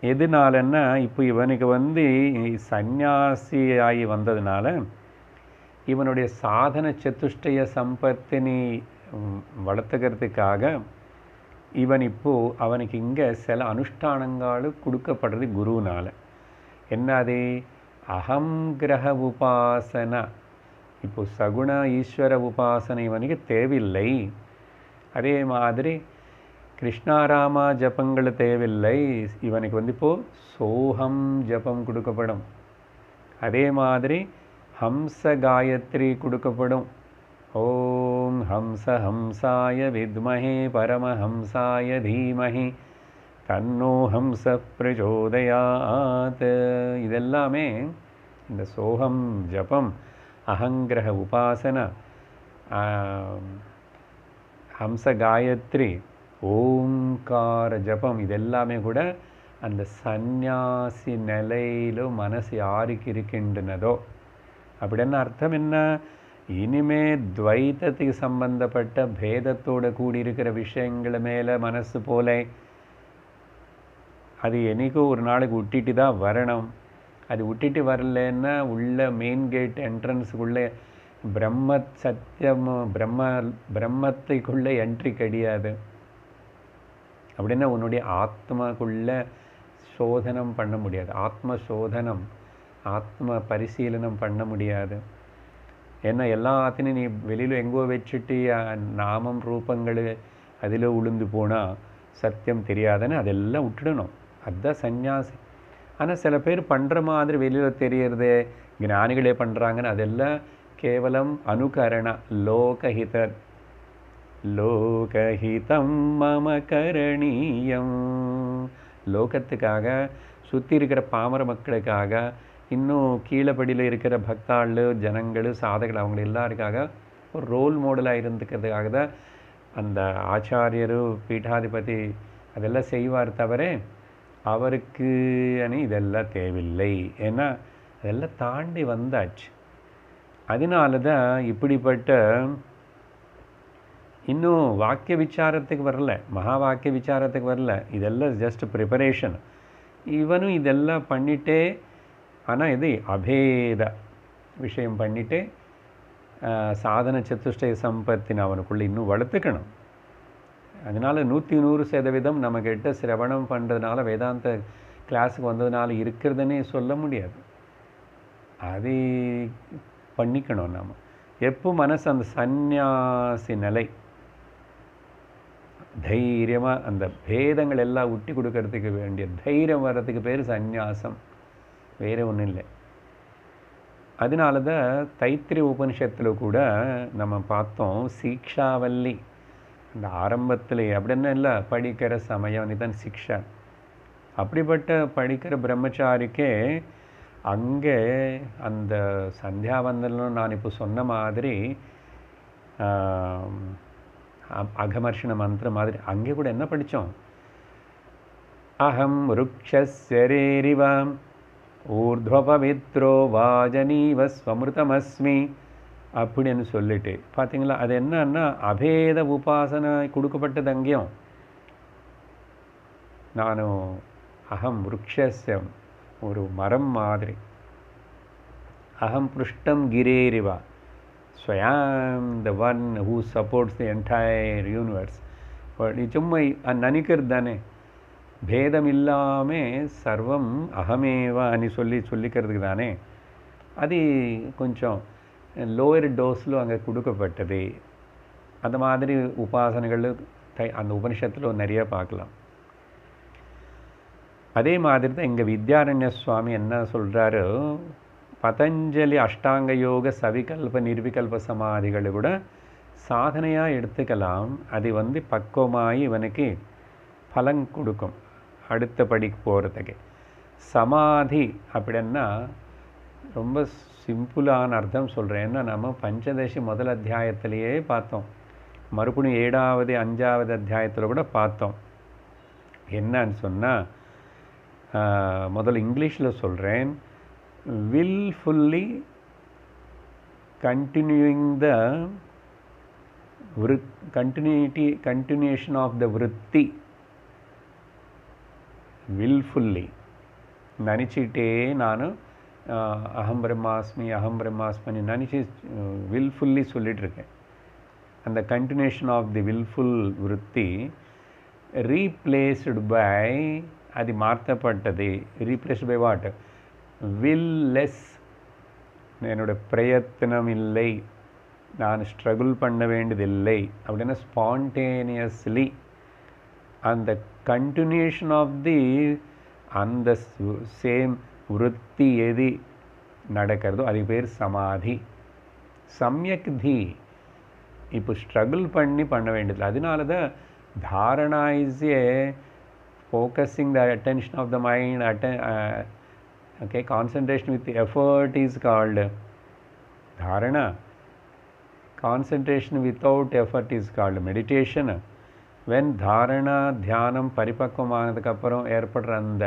எதுனாலன்னா இப்போ இவனுக்கு வந்து சந்நியாசி ஆகி வந்ததுனால இவனுடைய சாதன சதுஷ்டய சம்பத்தினி வளர்த்துக்கிறதுக்காக இவன் இப்போது அவனுக்கு இங்கே சில அனுஷ்டானங்கள் கொடுக்கப்படுறது குருனால். என்னது? அகம் கிரக உபாசனை. இப்போது சகுண ஈஸ்வர உபாசனை இவனுக்கு தேவையில்லை. அதே மாதிரி கிருஷ்ணாராமா ஜபங்கள் தேவையில்லை. இவனுக்கு வந்து இப்போது சோகம் ஜபம் கொடுக்கப்படும். அதே மாதிரி ஹம்ச காயத்ரி கொடுக்கப்படும். ஓம் ஹம்ச ஹம்சாய வித்மஹே பரமஹம்சாய தீமஹி தன்னோ ஹம்ச பிரச்சோதயாத். இதெல்லாமே இந்த சோகம் ஜபம், அகங்கிரக உபாசனா, ஹம்ச காயத்ரி, ஓம்கார ஜபம், இதெல்லாமே கூட அந்த சந்நியாசி நிலையிலோ மனசு யாருக்கு இருக்கின்றனதோ. அப்படின்னா அர்த்தம் என்ன? இனிமே துவைத்தத்துக்கு சம்பந்தப்பட்ட பேதத்தோடு கூடியிருக்கிற விஷயங்கள் மேலே மனசு போல அது என்னைக்கோ ஒரு நாளைக்கு விட்டுட்டு தான் வரணும். அது விட்டுட்டு வரலன்னா உள்ள மெயின் கேட் என்ட்ரன்ஸுக்குள்ளே பிரம்மத்துக்குள்ளே என்ட்ரி கிடையாது. அப்படின்னா உன்னுடைய ஆத்மாக்குள்ளே சோதனம் பண்ண முடியாது, ஆத்ம சோதனம், ஆத்ம பரிசீலனம் பண்ண முடியாது. ஏன்னா எல்லாத்தையும் நீ வெளியில் எங்கோ வச்சுட்டு நாமம் ரூபங்கள் அதில் உளுந்து போனால் சத்தியம் தெரியாதுன்னு அதெல்லாம் விட்டுடணும். அதுதான் சந்நியாசி. ஆனால் சில பேர் பண்ணுற மாதிரி வெளியில் தெரியறது ஞானிகளே பண்ணுறாங்கன்னு அதெல்லாம் கேவலம் அனுகரண. லோகஹிதம் மம கரணீயம், லோகத்துக்காக, சுற்றி இருக்கிற பாமர மக்களுக்காக, இன்னும் கீழப்படியில் இருக்கிற பக்தாள் ஜனங்கள் சாதகர்கள் அவங்க எல்லாருக்காக ஒரு ரோல் மாடலாக இருந்துக்கிறதுக்காக தான் அந்த ஆச்சாரியரு பீட்டாதிபதி அதெல்லாம் செய்வார். தவிர அவருக்கு அணி இதெல்லாம் தேவையில்லை. ஏன்னா அதெல்லாம் தாண்டி வந்தாச்சு. அதனால தான் இப்படிப்பட்ட இன்னும் வாக்கிய விசாரத்துக்கு வரல, மகா வாக்கிய விசாரத்துக்கு வரல. இதெல்லாம் ஜஸ்ட் ப்ரிப்பரேஷன். இவனும் இதெல்லாம் பண்ணிட்டே, ஆனால் இது அபேத விஷயம் பண்ணிட்டு சாதன சத்துஷ்டய சம்பத்தின் அவனுக்குள்ளே இன்னும் வளர்த்துக்கணும். அதனால் 100% நம்மக்கிட்ட சிரவணம் பண்ணுறதுனால வேதாந்த கிளாஸுக்கு வந்ததுனால இருக்கிறதுனே சொல்ல முடியாது. அது பண்ணிக்கணும் நாம். எப்போ மனசு அந்த சந்நியாசி நிலை தைரியமாக அந்த பேதங்கள் எல்லாம் விட்டு கொடுக்கறதுக்கு வேண்டிய தைரியம் வர்றதுக்கு பேர் சந்நியாசம், வேறு ஒன்றும் இல்லை. அதனால தான் தைத்திரிய உபனிஷத்தில் கூட நம்ம பார்த்தோம், சீக்ஷாவல்லி அந்த ஆரம்பத்தில் அப்படின்னா இல்லை படிக்கிற சமயம் இதுதான் சிக்ஷா. அப்படிப்பட்ட படிக்கிற பிரம்மச்சாரிக்கே அங்கே அந்த சந்தியாவந்தனம் நான் இப்போ சொன்ன மாதிரி அகமர்ஷண மந்திரம் மாதிரி அங்கே கூட என்ன படித்தோம்? அகம் ருக்ஷரேரிவாம் ஊர்த்வபவித்ரோ வாஜனீவ ஸ்வமிருதமஸ்மி அப்படின்னு சொல்லிட்டு பார்த்தீங்களா? அது என்னன்னா அபேத உபாசனை கொடுக்கப்பட்டது. அங்கேயும் நானும் அகம் விருக்ஷஸ்யம் ஒரு மரம் மாதிரி, அகம் புருஷ்டம் கிரேரிவா, ஸ்வயம் the one who supports the entire universe. சும்மா நினைக்கிறது தானே, பேதம் இல்லாமல் சர்வம் அகமேவா అని சொல்லிக்கிறதுக்கு தானே. அது கொஞ்சம் லோயர் டோஸில் அங்கே கொடுக்கப்பட்டது. அந்த மாதிரி உபாசனைகள் அந்த உபனிஷத்தில் நிறைய பார்க்கலாம். அதே மாதிரி தான் இங்கே வித்யாரண்ய சுவாமி என்ன சொல்கிறாரு, பதஞ்சலி அஷ்டாங்க யோக சவிகல்ப நிர்விகல்ப சமாதிகள் கூட சாதனையாக எடுத்துக்கலாம். அது பக்குவமாகி இவனுக்கு பலன் கொடுக்கும் அடுத்த படிக்கு போகிறதுக்கு. சமாதி அப்படின்னா ரொம்ப சிம்பிளான அர்த்தம் சொல்கிறேன். ஏன்னா நம்ம பஞ்சதசி முதல் அத்தியாயத்திலேயே பார்த்தோம், மறுபடியும் 7வது 5வது அத்தியாயத்தில் கூட பார்த்தோம். என்னன்னு சொன்னால், முதல்ல இங்கிலீஷில் சொல்கிறேன், willfully continuing the continuation of the vritti. willfully நினச்சிட்டே நான் அகம் பிரம்மாஸ்மி நினச்சி willfully சொல்லிகிட்ருக்கேன். அந்த கண்டினியூஷன் ஆஃப் தி வில்ஃபுல் விருத்தி ரீப்ளேஸ்டு பை, அது மாற்றப்பட்டது. Replaced by what? வில்லெஸ். என்னோட பிரயத்தனம் இல்லை, நான் ஸ்ட்ரகிள் பண்ண வேண்டியதில்லை அப்படின்னா ஸ்பான்டேனியஸ்லி அந்த கண்டினியூஷன் ஆஃப் தி அந்த சேம் விருத்தி எது நடக்கிறதோ அது பேர் சமாதி. சம்யக் தி, இப்போ ஸ்ட்ரகிள் பண்ண வேண்டியதில்லை. அதனால தான் Dharana is a focusing the attention of the mind Okay, concentration with effort is called dharana. Concentration without effort is called meditation. When dharana தியானம் பரிபக்குவமானதுக்கு அப்புறம் ஏற்படுற அந்த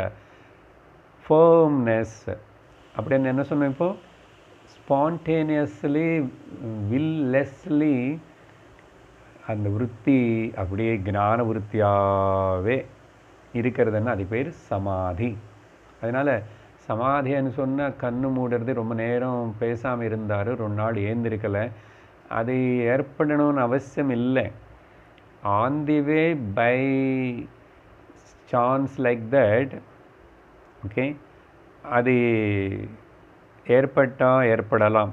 firmness, அப்படின்னு என்ன சொன்னோம் இப்போ, spontaneously, willessly அந்த விருத்தி அப்படியே ஞான விருத்தியாகவே இருக்கிறதுன்னா அது பேர் சமாதி. அதனால் சமாதின்னு சொன்னால் கண்ணு மூடுறது, ரொம்ப நேரம் பேசாமல் இருந்தார், 2 நாள் ஏந்திருக்கலை, அது ஏற்படணும்னு அவசியம் இல்லை. On the way by chance like that, okay, அது ஏற்படலாம்.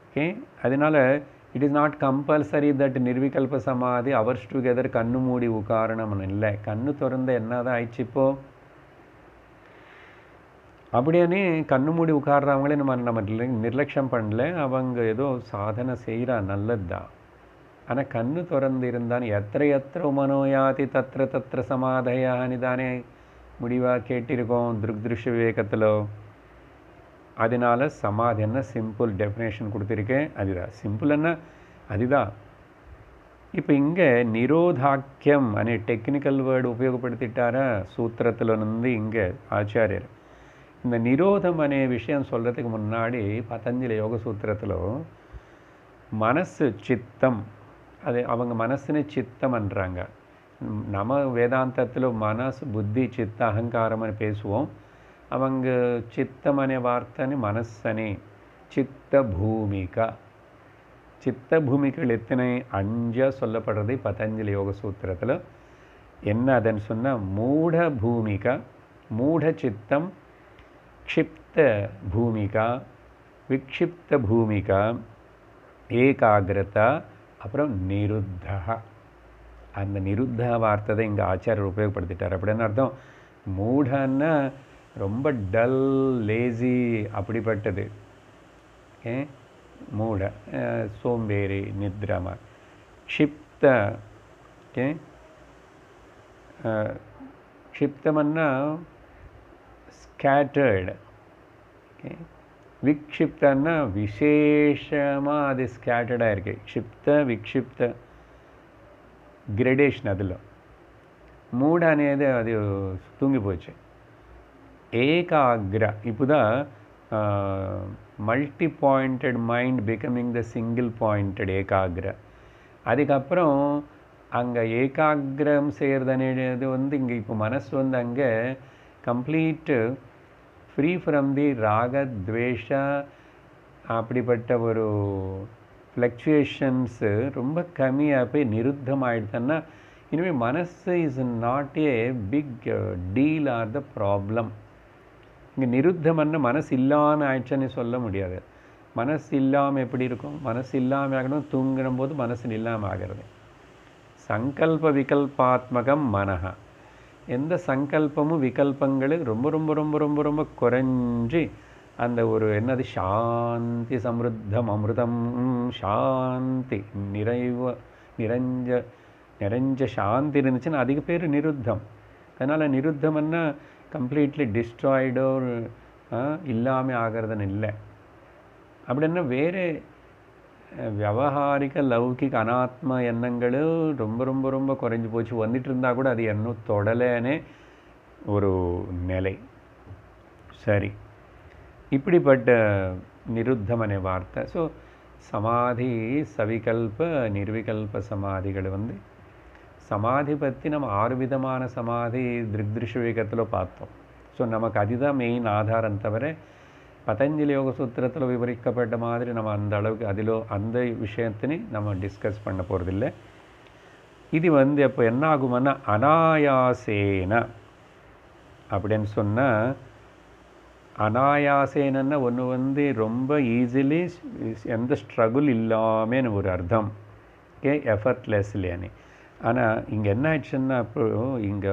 ஓகே, அதனால் it is not compulsory that nirvikalpa samadhi hours together கண்ணு மூடி உட்காரணம்னு இல்லை. கண்ணு திறந்த என்னதான் ஆயிடுச்சு இப்போது. அப்படியானே கண்ணு மூடி உட்கார்றவங்களே நம்ம நிர்லட்சியம் பண்ணல, அவங்க ஏதோ சாதனை செய்கிறா, நல்லது தான். ஆனால் கண்ணு திறந்து இருந்தான் எத்திர மனோயாதி தத்திர தத்திர சமாதையான்னு தானே முடிவாக கேட்டிருக்கோம் திருஷ்ய விவேகத்தில். அதனால் சமாதின்னா சிம்பிள் டெஃபினேஷன் கொடுத்துருக்கேன், அதுதான் சிம்பிள்னா அதுதான். இப்போ இங்கே நிரோதாக்கியம் அనే டெக்னிக்கல் வேர்டு உபயோகப்படுத்திட்டாரா சூத்திரத்தில் வந்து இங்கே ஆச்சாரியர். இந்த நிரோதம் அనే விஷயம் சொல்கிறதுக்கு முன்னாடி பதஞ்சலி யோக சூத்திரத்தில் மனசு சித்தம், அது அவங்க மனசுன்னு சித்தம்ன்றாங்க. நம்ம வேதாந்தத்தில் மனசு புத்தி சித்த அகங்காரம்னு பேசுவோம். அவங்க சித்தம் அనే வார்த்தைன்னு மனசனே சித்த பூமிகா. சித்த பூமிகள் எத்தனை 5 சொல்லப்படுறது பதஞ்சலி யோக சூத்திரத்தில். என்ன அதுன்னு சொன்னால் மூட பூமிகா, மூட சித்தம், க்ஷிப்த பூமிகா, விக்ஷிப்த பூமிகா, ஏகாகிரதா, அப்புறம் நிருத்தா. அந்த நிருத்த வார்த்தை தான் இங்கே ஆச்சாரியர் உபயோகப்படுத்திட்டார். அப்படின்னு அர்த்தம் மூடன்னா ரொம்ப டல், லேசி, அப்படிப்பட்டது. ஓகே, மூட சோம்பேறி, நித்ரமா. க்ஷிப்த, ஓகே, க்ஷிப்தமன்னா ஸ்கேட்டர்டு. ஓகே, விக்ஷிப்தன்னா விசேஷமாக அது ஸ்கேட்டர்டாக இருக்குது. க்ஷிப்த விக்ஷிப்த கிரடேஷன் அதில். மூட అనేది அது தூங்கி போச்சு. ஏகாகிர இப்போதான் multi pointed mind becoming the single pointed ekagra. அதுக்கப்புறம் அங்கே ஏகாகிரம் செய்கிறதுனது வந்து இங்கே இப்போ மனசு வந்து அங்கே கம்ப்ளீட்டு ஃப்ரீ ஃப்ரம் தி ராக துவேஷ அப்படிப்பட்ட ஒரு ஃப்ளக்சுவேஷன்ஸு ரொம்ப கம்மியாக போய் நிருத்தம் ஆகிடுதுன்னா இனிமேல் மனசு is not a big deal or the problem. இங்கே நிருத்தம்னா மனசு இல்லாமல் ஆயிடுச்சுன்னு சொல்ல முடியாது. மனசு இல்லாமல் எப்படி இருக்கும்? மனசு இல்லாமல் ஆகணும், தூங்குற போது மனசு இல்லாமல் ஆகிறது. சங்கல்ப விகல்பாத்மகம் மனஹா. எந்த சங்கல்பமும் விகல்பங்களும் ரொம்ப ரொம்ப ரொம்ப ரொம்ப ரொம்ப குறைஞ்சி அந்த ஒரு என்னது சாந்தி சம்ருத்தம் அமிர்தம் சாந்தி நிறைஞ்ச சாந்தி இருந்துச்சுன்னா அதுக்கு பேர் நிருத்தம். அதனால் நிருத்தம்னா கம்ப்ளீட்லி டிஸ்ட்ராய்டோ இல்லாமல் ஆகிறதுன்னு இல்லை. அப்படின்னா வேறு வியாவகாரிக லௌகிக அனாத்ம எண்ணங்களும் ரொம்ப ரொம்ப ரொம்ப குறைஞ்சி போச்சு. வந்துட்டு இருந்தால் கூட அது இன்னும் தொடலைன்னே ஒரு நிலை. சரி, இப்படிப்பட்ட நிருத்தம் அనే வார்த்தை. ஸோ சமாதி சவிகல்ப நிர்விகல்ப சமாதிகள் வந்து சமாதி பற்றி நம்ம 6 விதமான சமாதி திருஷ்யவிகத்தில் பார்த்தோம். ஸோ நமக்கு அதுதான் மெயின் ஆதாரம். தவிர பதஞ்சலி யோக சூத்திரத்தில் விவரிக்கப்பட்ட மாதிரி நம்ம அந்த அளவுக்கு அதில் அந்த விஷயத்தினே நம்ம டிஸ்கஸ் பண்ண போகிறதில்லை. இது வந்து அப்போ என்ன ஆகும்னா அனாயாசேன அப்படின்னு சொன்னால், அனாயாசேனன்னா ஒன்று வந்து ரொம்ப ஈஸிலி எந்த ஸ்ட்ரகுள் இல்லாமல் ஒரு அர்த்தம். ஓகே, எஃபர்ட்லெஸ்லியானே. ஆனால் இங்கே என்ன ஆயிடுச்சுன்னா அப்போ இங்கே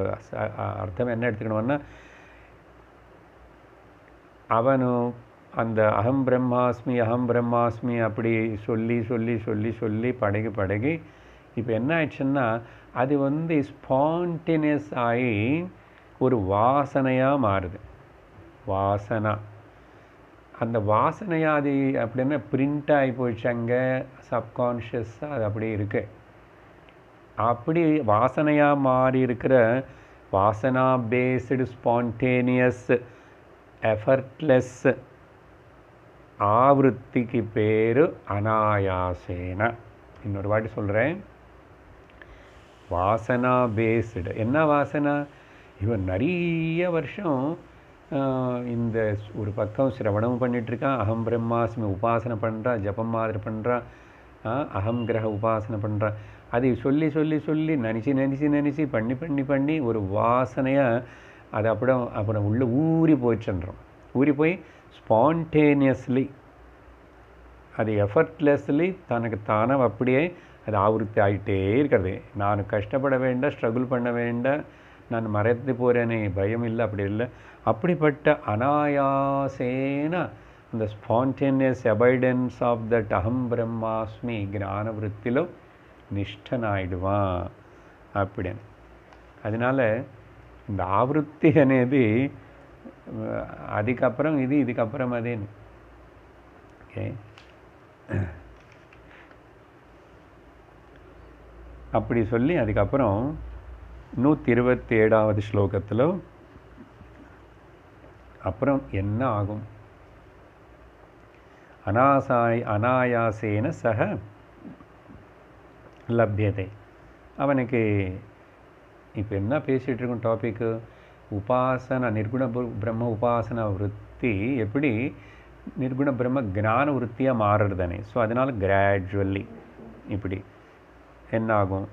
அர்த்தம் என்ன எடுத்துக்கணும்னா அவனும் அந்த அகம் பிரம்மாஸ்மி அப்படி சொல்லி பழகி இப்போ என்ன ஆயிடுச்சுன்னா அது வந்து ஸ்பான்டேனியஸ் ஆகி ஒரு வாசனையாக மாறுது. வாசனா. அந்த வாசனையாதி அப்படின்னா பிரிண்ட் ஆகி போயிடுச்சு அங்கே சப்கான்ஷியஸாக அது அப்படியே இருக்கு. அப்படி வாசனையாக மாறி இருக்கிற வாசனா பேஸ்டு ஸ்பான்டேனியஸ் எஃபர்ட்லெஸ் ஆவருத்திக்கு பேர் அனாயாசேன. இன்னொரு வாட்டி சொல்கிறேன், வாசனா பேஸ்டு. என்ன வாசனா? இவன் நிறைய வருஷம் இந்த ஒரு பக்கம் சிரவணம் பண்ணிகிட்ருக்கான், அகம் பிரம்மாஸ்மி உபாசனை பண்ணுறான், ஜபம் மாதிரி பண்ணுறான், அகம் கிரக உபாசனை பண்ணுறான். அதை சொல்லி சொல்லி சொல்லி நினச்சி பண்ணி ஒரு வாசனையாக அது அப்புறம் உள்ளே ஊறி போயிடுச்சுன்றோம். ஊறி போய் ஸ்பான்டேனியஸ்லி அது எஃபர்ட்லெஸ்லி தனக்கு தானாக அப்படியே அது ஆவருத்தி ஆகிட்டே இருக்கிறது. நான் கஷ்டப்பட வேண்டாம், ஸ்ட்ரகிள் பண்ண வேண்டாம், நான் மறைத்து போகிறேனே பயம் இல்லை, அப்படி இல்லை. அப்படிப்பட்ட அனாயாசேன அந்த ஸ்பான்டேனியஸ் அபைடன்ஸ் ஆஃப் தட் அகம் பிரம்மாஸ்மி ஞான விருத்திలో నిష్ఠనాయుడువాన్ அப்படின்னு. அதனால் இந்த ஆவருத்தி అనేది அதுக்கப்புறம் இதுக்கப்புறம் அதேன்னு. ஓகே, அப்படி சொல்லி அதுக்கப்புறம் 127வது ஸ்லோகத்தில் அப்புறம் என்ன ஆகும்? அனாயாசேன சக லப்யத்தை. அவனுக்கு இப்போ என்ன பேசிகிட்டு இருக்கும் டாபிக்கு? உபாசனா, நிர்குண பிரம்ம உபாசனா விருத்தி எப்படி நிர்குண பிரம்ம ஞான விருத்தியாக மாறுறதானே. ஸோ அதனால் கிராஜுவல்லி இப்படி என்னாகும்?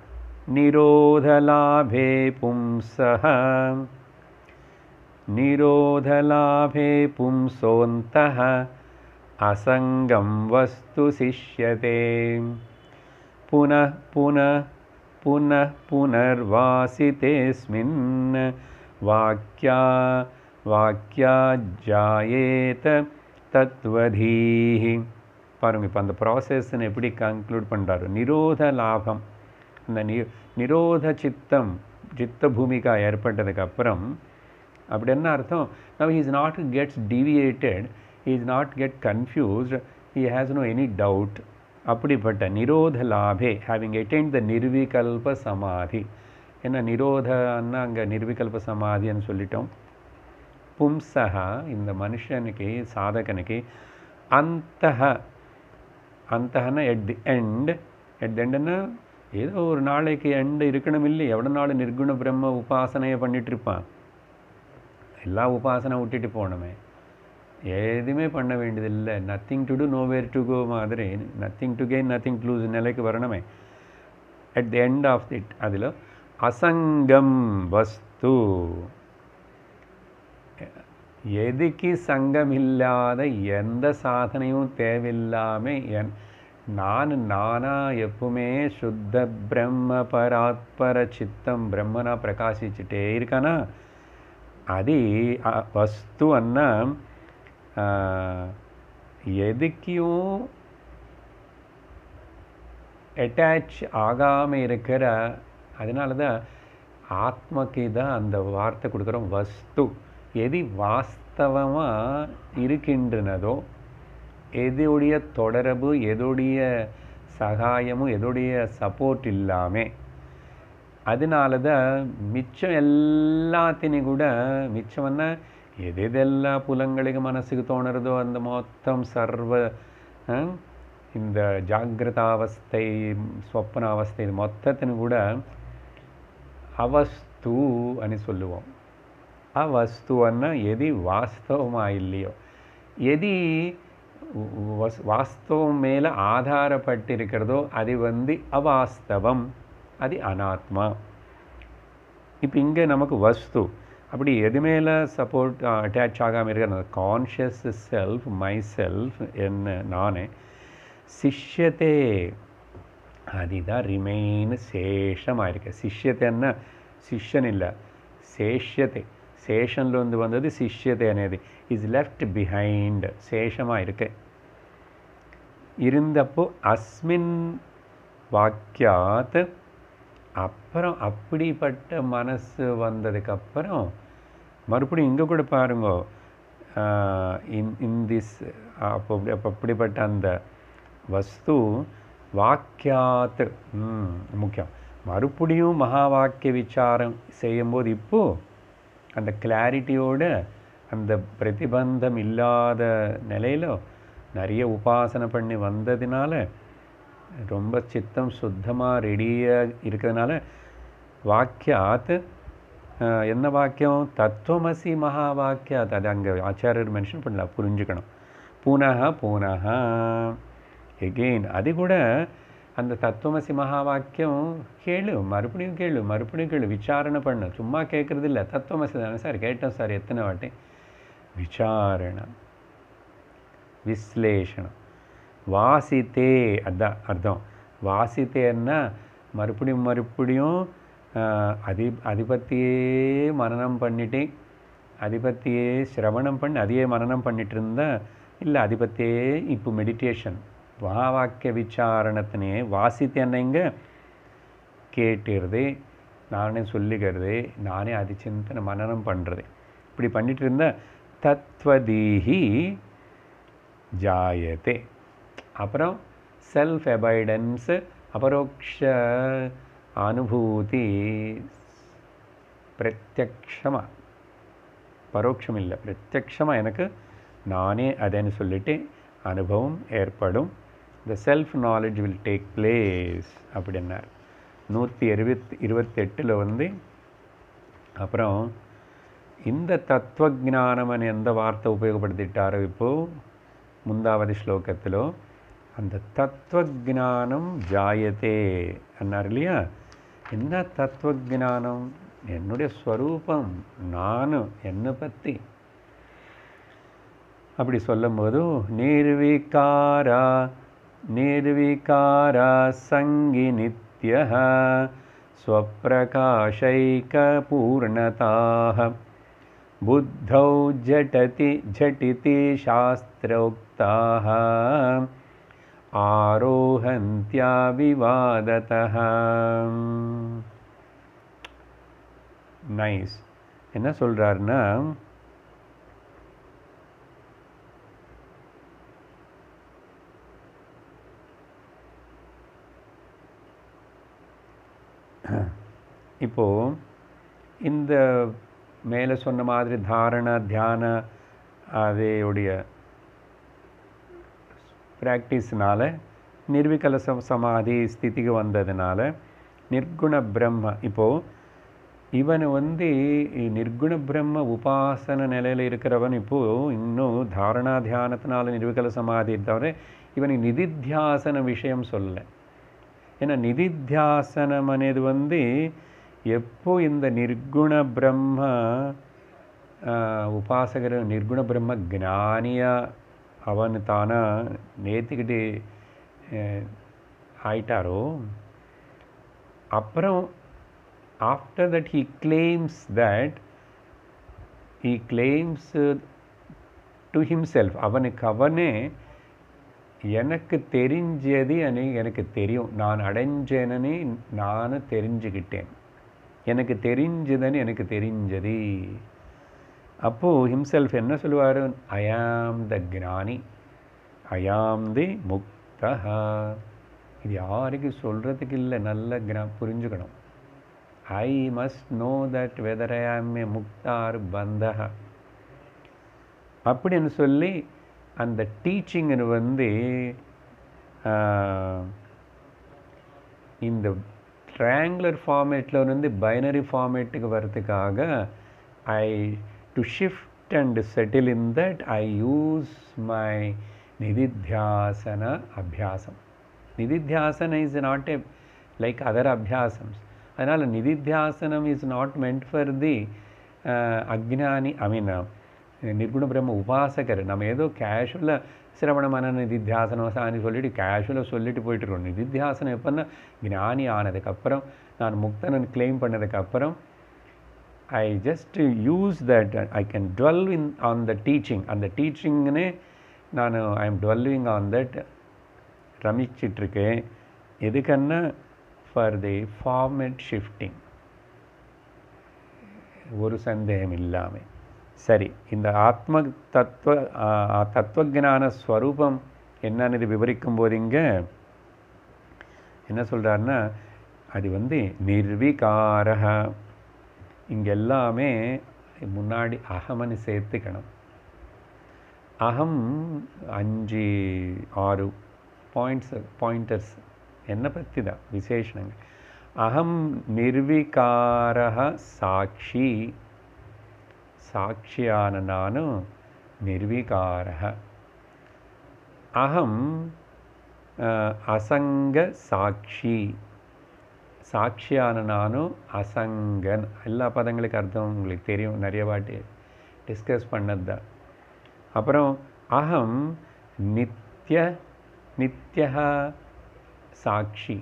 நிரோதலாபே பும்சஹ நிரோதலாபே பும்சோந்தஹ அசங்கம் வஸ்து சிஷ்யதே புனः புனः புனः புனர்வாசிதேஸ்மின் வாக்யாஜாயேத தத்வதீஹி. பாருங்க, இப்போ அந்த ப்ராசஸ்ன்னு எப்படி கன்க்ளூட் பண்ணுறாரு? நிரோத லாபம், அந்த நிரோத சித்த பூமிகா ஏற்பட்டதுக்கப்புறம் அப்படி என்ன அர்த்தம்? now he is not gets deviated, he is not get confused, he has no any doubt. அப்படிப்பட்ட நிரோத லாபே, ஹேவிங் அட்டைன்ட் த நிர்விகல்ப சமாதி. என்ன நிரோதன்னா அங்கே நிர்விகல்ப சமாதின்னு சொல்லிட்டோம். பும்சஹா, இந்த மனுஷனுக்கு சாதகனுக்கு அந்தஹன எட் தி எண்டுன்னா ஏதோ ஒரு நாளைக்கு எண்டு இருக்கணும் இல்லை. எவ்வளோ நாள் நிர்குண பிரம்ம உபாசனையை பண்ணிகிட்டு இருப்பான்? எல்லா உபாசனை விட்டுட்டு போகணுமே, எதுவுமே பண்ண வேண்டியதில்லை. Nothing to do nowhere to go மாதிரி, nothing to gain nothing to lose நிலைக்கு வரணுமே. At the end of it அதில் அசங்கம் வஸ்து, எதுக்கு சங்கம் இல்லாத எந்த சாதனையும் தேவையில்லாமல் நானா எப்பவுமே சுத்த பிரம்ம பராத்பர சித்தம் பிரம்மனா பிரகாசிச்சுட்டே இருக்கானா. அது வஸ்து அண்ணா எதுக்கும் அட்டாச் ஆகாமல் இருக்கிற. அதனால தான் ஆத்மக்கு தான் அந்த வார்த்தை கொடுக்குறோம், வஸ்து. எது வாஸ்தவமாக இருக்கின்றனதோ, எதோடைய தொடர்பு, எதோடைய சகாயமும், எதோடைய சப்போர்ட் இல்லாமல், அதனால தான் மிச்சம் எல்லாத்தையும் கூட, மிச்சம்னா எதெல்லாம் புலங்களுக்கு மனசுக்கு தோணுறதோ அந்த மொத்தம் சர்வ இந்த ஜாகிரதாவஸ்தை ஸ்வப்னாவஸ்தை இது மொத்தத்தின்னு கூட அவஸ்து అని சொல்லுவோம். அவஸ்துன்னா எது வாஸ்தவமாக இல்லையோ, எது வாஸ்தவம் மேலே ஆதாரப்பட்டிருக்கிறதோ அது அவாஸ்தவம், அது அனாத்மா. இப்போ இங்கே நமக்கு வஸ்து அப்படி எது மேலே சப்போர்ட் அட்டாச் ஆகாமல் இருக்கிற கான்ஷியஸ் செல்ஃப், மை செல்ஃப், என்ன நானே, சிஷ்யத்தே அதுதான் ரிமைன் சேஷமாக இருக்கு. சிஷ்யத்தைன்னா சிஷ்யன் இல்லை, சேஷ்யத்தை. சேஷன்லேருந்து வந்தது சிஷ்யத்தை అనేది. இஸ் லெஃப்ட் பிஹைண்ட், சேஷமாக இருக்கு. இருந்தப்போ அஸ்மின் வாக்கியாத், அப்புறம் அப்படிப்பட்ட மனசு வந்ததுக்கப்புறம் மறுபடியும் இங்கே கூட பாருங்க, இன் திஸ் அப்படிப்பட்ட அந்த வஸ்து வாக்கியாத் முக்கியம். மறுபடியும் மகா வாக்கிய விசாரம் செய்யும்போது இப்போது அந்த கிளாரிட்டியோட அந்த பிரதிபந்தம் இல்லாத நிலையில் நிறைய உபாசனை பண்ணி வந்ததுனால ரொம்ப சித்தம் சுத்தமாக ரெடியாக இருக்கிறதுனால வாக்கியாத் என்ன வாக்கியம்? தத்துவமசி மகா வாக்கியாத். அது அங்கே ஆச்சாரியர் மென்ஷன் பண்ணல, புரிஞ்சுக்கணும். புனः எகெயின் அது கூட அந்த தத்துவமசி மகா வாக்கியம் கேளு, மறுபடியும் கேளு, விசாரணை பண்ணு. சும்மா கேட்குறது இல்லை. தத்துவமசி தானே சார் கேட்டோம் சார் எத்தனை வாட்டி. விசாரணம், விஸ்லேஷனம். வாசித்தே அதான் அர்த்தம். வாசித்தேன்னா மறுபடியும் அதை பற்றியே மனனம் பண்ணிட்டு, அதை பற்றியே சிரவணம் பண்ணி அதையே மனனம் பண்ணிட்டு இருந்தா இல்லை, அதை பற்றியே இப்போ மெடிடேஷன் மகா வாக்கிய விசாரணத்தினே வாசித்தேன்னைங்க கேட்டுறது, நானே சொல்லிக்கிறது, நானே அது சிந்தனை மனனம் பண்ணுறது, இப்படி பண்ணிட்டு இருந்தா தத்வதீஹி ஜாயதே. அப்புறம் செல்ஃப் அபைடன்ஸ், அபரோக்ஷ அனுபூதி, பிரத்யக்ஷமாக, பரோட்சம் இல்லை பிரத்யக்ஷமாக எனக்கு நானே அதேன்னு சொல்லிட்டு அனுபவம் ஏற்படும். த self knowledge will take place அப்படின்னார். 128 அப்புறம் இந்த தத்துவஜானம்னு எந்த வார்த்தை உபயோகப்படுத்திட்டாரோ இப்போது முந்தாவது ஸ்லோகத்திலோ அந்த தத்துவஜானம் ஜாயத்தே அன்னார் இல்லையா. என்ன தத்துவஜானம்? என்னுடைய ஸ்வரூபம், நான் என்னை பற்றி அப்படி சொல்லும்போது நிர்விகாரா சங்கி நித்யः ஸ்வப்ரகாஷைக பூர்ணதாः புத்தௌ ஜட்டிதி சாஸ்திரோக்தாः ஆரோஹந்த்யா விவாததः. நைஸ். என்ன சொல்கிறாருன்னா, இப்போது இந்த மேலே சொன்ன மாதிரி தாரண தியான அதையுடைய ப்ராக்டிஸ்னால நிர்விகல சமாதி ஸ்திதிக்கு வந்ததுனால நிர்குண பிரம்ம, இப்போது இவன் நிர்குண பிரம்ம உபாசன நிலையில் இருக்கிறவன் இப்போது இன்னும் தாரணா தியானத்தினால நிர்விகல சமாதி தவிர இவனுக்கு நிதித்தியாசன விஷயம் சொல்லலை. ஏன்னா நிதித்தியாசனம் అనేది எப்போ இந்த நிர்குண பிரம்ம உபாசகர் நிர்குண பிரம்ம ஞானியாக அவன் தானா நேற்றுக்கிட்டு ஆயிட்டாரோ அப்புறம் after that he claims to himself, அவனே எனக்கு தெரிஞ்சது எனக்கு தெரியும், நான் அடைஞ்சேனே நான் தெரிஞ்சுக்கிட்டேன், எனக்கு தெரிஞ்சதுன்னு எனக்கு தெரிஞ்சது. அப்போது himself என்ன சொல்லுவார்? ஐ ஆம் த ஞானி, ஐ ஆம் தி முக்தா. இது யாருக்கும் சொல்கிறதுக்கு இல்லை, நல்ல புரிஞ்சுக்கணும். I must know that whether I am a mukta or bandha. அப்படின்னு சொல்லி அந்த டீச்சிங் இந்த ட்ரையாங்குலர் ஃபார்மேட்டில் பைனரி ஃபார்மேட்டுக்கு வர்றதுக்காக to shift and settle in that I use my nididhyasana abhyasam. Nididhyasana is not a like other அபியாசம்ஸ். அதனால் nididhyasanam is not meant for the ajnani, நிர்குண பிரம்ம உபாசகர். நம்ம ஏதோ கேஷுவலாக சிரவணமான நிதித்தியாசனம் சாணி சொல்லிட்டு கேஷுவலாக சொல்லிட்டு போயிட்டுருக்கோம். நிதித்தியாசனம் எப்போன்னா ஞானி ஆனதுக்கப்புறம், நான் முக்தனன் கிளைம் பண்ணதுக்கப்புறம் I just use that, I can dwell on the teaching. அந்த டீச்சிங்னே நான் ஐ எம் டுவெல்விங் ஆன் தட் ரமிச்சிட்ருக்கேன். எதுக்குன்னா ஃபார் தி ஃபார்மேட் ஷிஃப்டிங், ஒரு சந்தேகம் இல்லாமல். சரி, இந்த ஆத்ம தத்துவஞான ஸ்வரூபம் என்னன்னு இது விவரிக்கும் போது இங்கே என்ன சொல்கிறாருன்னா, அது நிர்விகாரக. இங்கே எல்லாமே முன்னாடி அகமன்னு சேர்த்துக்கணும். அகம் 5-6 பாயிண்டர்ஸ் என்னை பற்றி தான் விசேஷணங்கள். அகம் நிர்விகாரக சாட்சி, சாட்சியான நானும் நிர்விகாரக. அகம் அசங்க சாட்சி, சாட்சியான நானும் அசங்கன். எல்லா பதங்களுக்கு அர்த்தம் உங்களுக்கு தெரியும், நிறைய வாட்டி டிஸ்கஸ் பண்ணது தான். அப்புறம் அகம் நித்ய சாட்சி,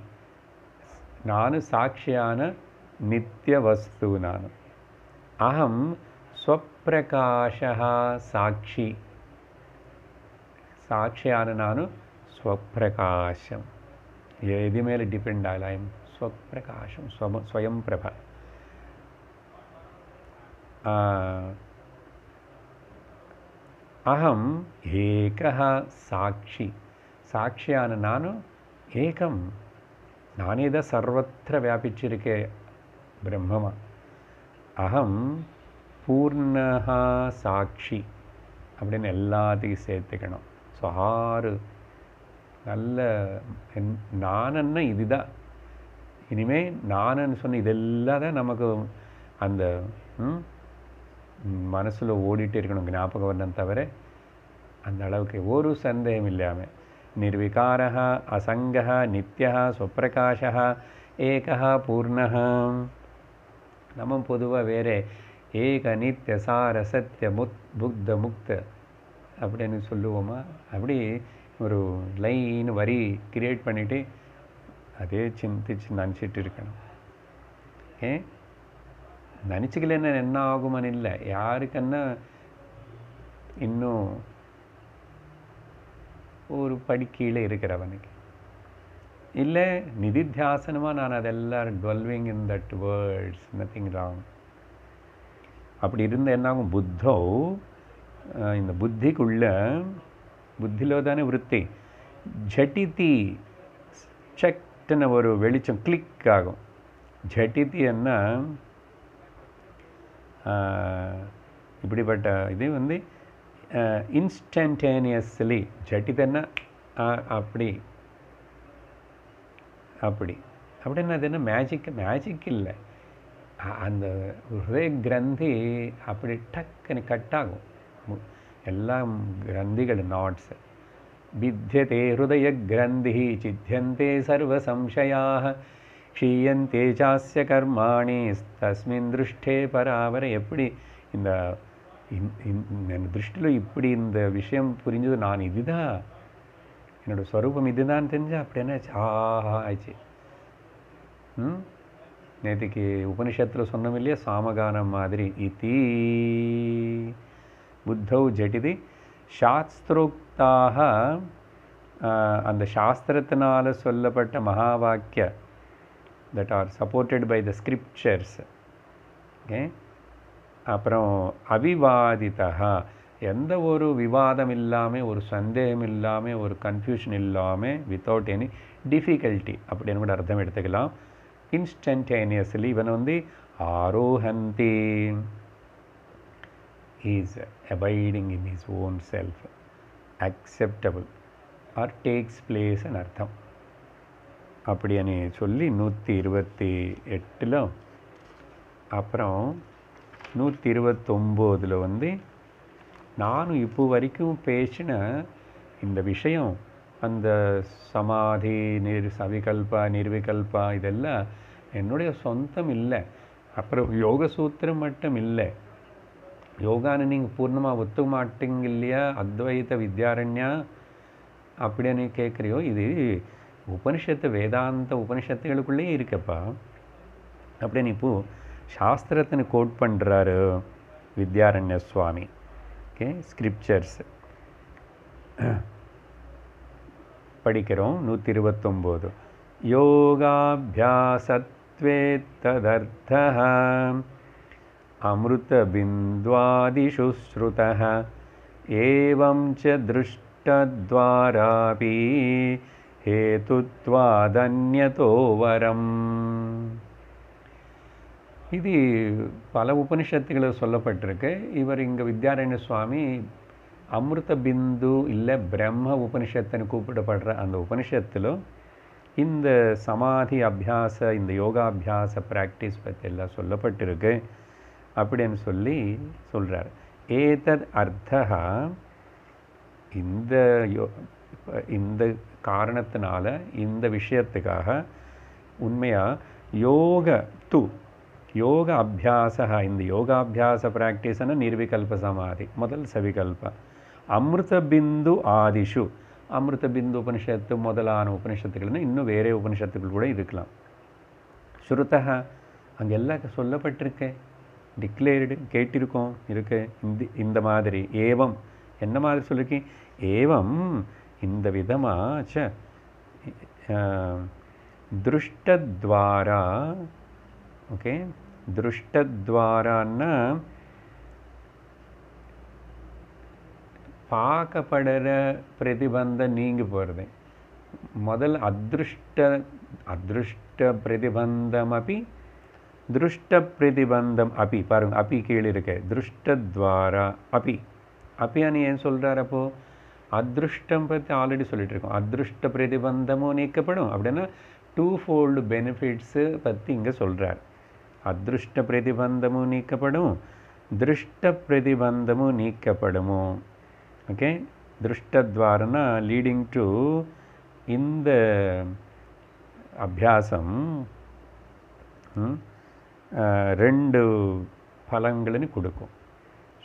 நானும் சாட்சியான நித்திய வஸ்து நான். அகம் ஸ்வப்பிரகாஷா சாட்சி, சாட்சியான நானும் ஸ்வப்பிரகாசம். எது மேலே டிபெண்ட் ஆகலாம்? ஸ்வப்பிரகாசம், ஸ்வயம் பிரபா. அகம் ஏகः சாட்சி, சாட்சியான நானும் ஏகம், நானே தான் சர்வத்திர வியாபிச்சிருக்கேன் பிரம்மமா. அகம் பூர்ணஹா சாட்சி அப்படின்னு எல்லாத்தையும் சேர்த்துக்கணும். ஸோ 6 நல்ல நானன்னா இதுதான். இனிமேல் நானன்னு சொன்ன இதெல்லாம் தான் நமக்கு அந்த மனசில் ஓடிட்டு இருக்கணும், ஞாபகம் வரணும். தவிர அந்த அளவுக்கு ஒரு சந்தேகம் இல்லாமல் நிர்விகாரः அசங்கः நித்யः ஸ்வப்பிரகாஷः ஏகः பூர்ணः. நம்ம பொதுவாக வேறு ஏக நித்திய சார சத்திய புத்த முக்த அப்படின்னு சொல்லுவோமா? அப்படி ஒரு லைன் வரி கிரியேட் பண்ணிவிட்டு அதே சிந்திச்சு நினச்சிட்டு இருக்கணும். நினச்சிக்கலன்னா என்ன ஆகுமான்னு இல்லை, யாருக்கன்னா இன்னும் ஒரு படி கீழே இருக்கிறவனுக்கு இல்லை நிதித்தியாசனமாக நான் அதெல்லாம் dwelling in that words, nothing wrong. அப்படி இருந்த என்னாகும்? புத்தோ இந்த புத்திக்குள்ள, புத்தியிலோ தானே விருத்தி, ஜட்டித்தி சட்டுன்னு ஒரு வெளிச்சம் கிளிக் ஆகும். ஜட்டித்தி என்ன இப்படிப்பட்ட இது இன்ஸ்டன்டேனியஸ்லி ஜட்டித்தன்னா அப்படி அப்படி அப்படின்னா அது என்ன மேஜிக் இல்லை. அந்த ஹிருதய கிரந்தி அப்படி டக்குன்னு கட் ஆகும். எல்லா கிரந்திகள் நாட்ஸ். வித்யதே ஹிருதய கிரந்தி சித்தியந்தே சர்வ சம்சயாக க்ஷீயந்தே சாஸ்ய கர்மாணி தஸ்மின் திருஷ்டே பராவர. எப்படி இந்த திருஷ்டியில் இப்படி இந்த விஷயம் புரிஞ்சது, நான் இதுதான் என்னோடய ஸ்வரூபம் இதுதான் தெரிஞ்சா அப்படி என்ன ஆச்சு. நேற்றுக்கு உபனிஷத்தில் சொன்னோம் இல்லையா, சாமகானம் மாதிரி. இதி புத்தௌ ஜட்டிதி சாஸ்திரோக்தாக, அந்த சாஸ்திரத்தினால் சொல்லப்பட்ட மகா வாக்கிய that are supported by the scriptures. Okay. அப்புறம் அவிவாதிதா, எந்த ஒரு விவாதம் இல்லாமல், ஒரு சந்தேகம் இல்லாமல், ஒரு கன்ஃபியூஷன் இல்லாமல், வித்தவுட் எனி டிஃபிகல்ட்டி அப்படின்னு கூட அர்த்தம் எடுத்துக்கலாம். இன்ஸ்டன்டேனியஸ்லி இவன் ஆரோஹந்தி, is abiding in his own self, acceptable or takes பிளேஸ்ன்னு அர்த்தம். அப்படின்னு சொல்லி 128 அப்புறம் 129 நானும் இப்போ வரைக்கும் பேசின இந்த விஷயம், அந்த சமாதி சவிகல்பா நிர்விகல்பா இதெல்லாம் என்னுடைய சொந்தம் இல்லை. அப்புறம் யோக சூத்திரம் மட்டும் இல்லை, யோகான்னு நீங்கள் பூர்ணமாக ஒத்துக்க மாட்டீங்க இல்லையா, அத்வைத வித்யாரண்யா அப்படின்னு கேட்குறியோ, இது உபனிஷத்து வேதாந்த உபனிஷத்துகளுக்குள்ளேயே இருக்கப்பா அப்படின்னு இப்போது சாஸ்திரத்தின்னு கோட் பண்ணுறாரு வித்யாரண்ய சுவாமி. ஓகே, ஸ்கிரிப்சர்ஸ் படிக்கிறோம். 129 யோகாபியாசத்வே ததர்த்தः अमृतबिन्द्वादिषु श्रुतः एवं च दृष्टद्वारापि हेतुत्वादन्यतो वरम्. இது பல உபனிஷத்துகளில் சொல்லப்பட்டிருக்கு. இவர் இங்கே வித்யாரண்ய சுவாமி அமிர்த பிந்து இல்லை பிரம்ம உபனிஷத்துன்னு கூப்பிடப்படுற அந்த உபனிஷத்தில் இந்த சமாதி அபியாச இந்த யோகாபியாச ப்ராக்டிஸ் பற்றி எல்லாம் சொல்லப்பட்டிருக்கு அப்படின்னு சொல்லி சொல்கிறார். ஏதத் அர்த்தா, இந்த காரணத்தினால இந்த விஷயத்துக்காக உண்மையாக யோக அபியாச, இந்த யோகாபியாச ப்ராக்டிஸ்னா நிர்விகல்ப சமாதி, முதல் சவிகல்ப. அமிர்த பிந்து ஆதிஷு, அமிர்த பிந்து உபனிஷத்து முதலான உபனிஷத்துக்கள்னா இன்னும் வேறே உபனிஷத்துக்கள் கூட இருக்கலாம். ஸ்ருதः அங்கெல்லாம் சொல்லப்பட்டிருக்கு, டிக்ளேர்டு கேட்டிருக்கோம் இருக்கு. இந்த மாதிரி ஏவம் என்ன மாதிரி சொல்லியிருக்கேன், ஏவம் இந்த விதமாக திருஷ்டத்வாரா. ஓகே, திருஷ்டத்வாரான்னா பார்க்கப்படுற பிரதிபந்தம் நீங்கி போகிறது. முதல் அதிருஷ்ட பிரதிபந்தம் அப்படி திருஷ்ட பிரதிபந்தம் அப்படி பாருங்க, அப்படி கீழே இருக்கு. திருஷ்டத்வாரா அப்பியான்னு ஏன் சொல்கிறார்? அப்போது அதிருஷ்டம் பற்றி ஆல்ரெடி சொல்லிட்டு இருக்கோம். அதிருஷ்ட பிரதிபந்தமும் நீக்கப்படும் அப்படின்னா டூ ஃபோல்டு பெனிஃபிட்ஸு பற்றி இங்கே சொல்கிறார். அதிருஷ்ட பிரதிபந்தமும் நீக்கப்படும், திருஷ்ட பிரதிபந்தமும் நீக்கப்படுமோ. ஓகே, திருஷ்டத்வாரனா லீடிங் டு இந்த அபியாசம் ரெண்டு பலங்கள்னு கொடுக்கும்.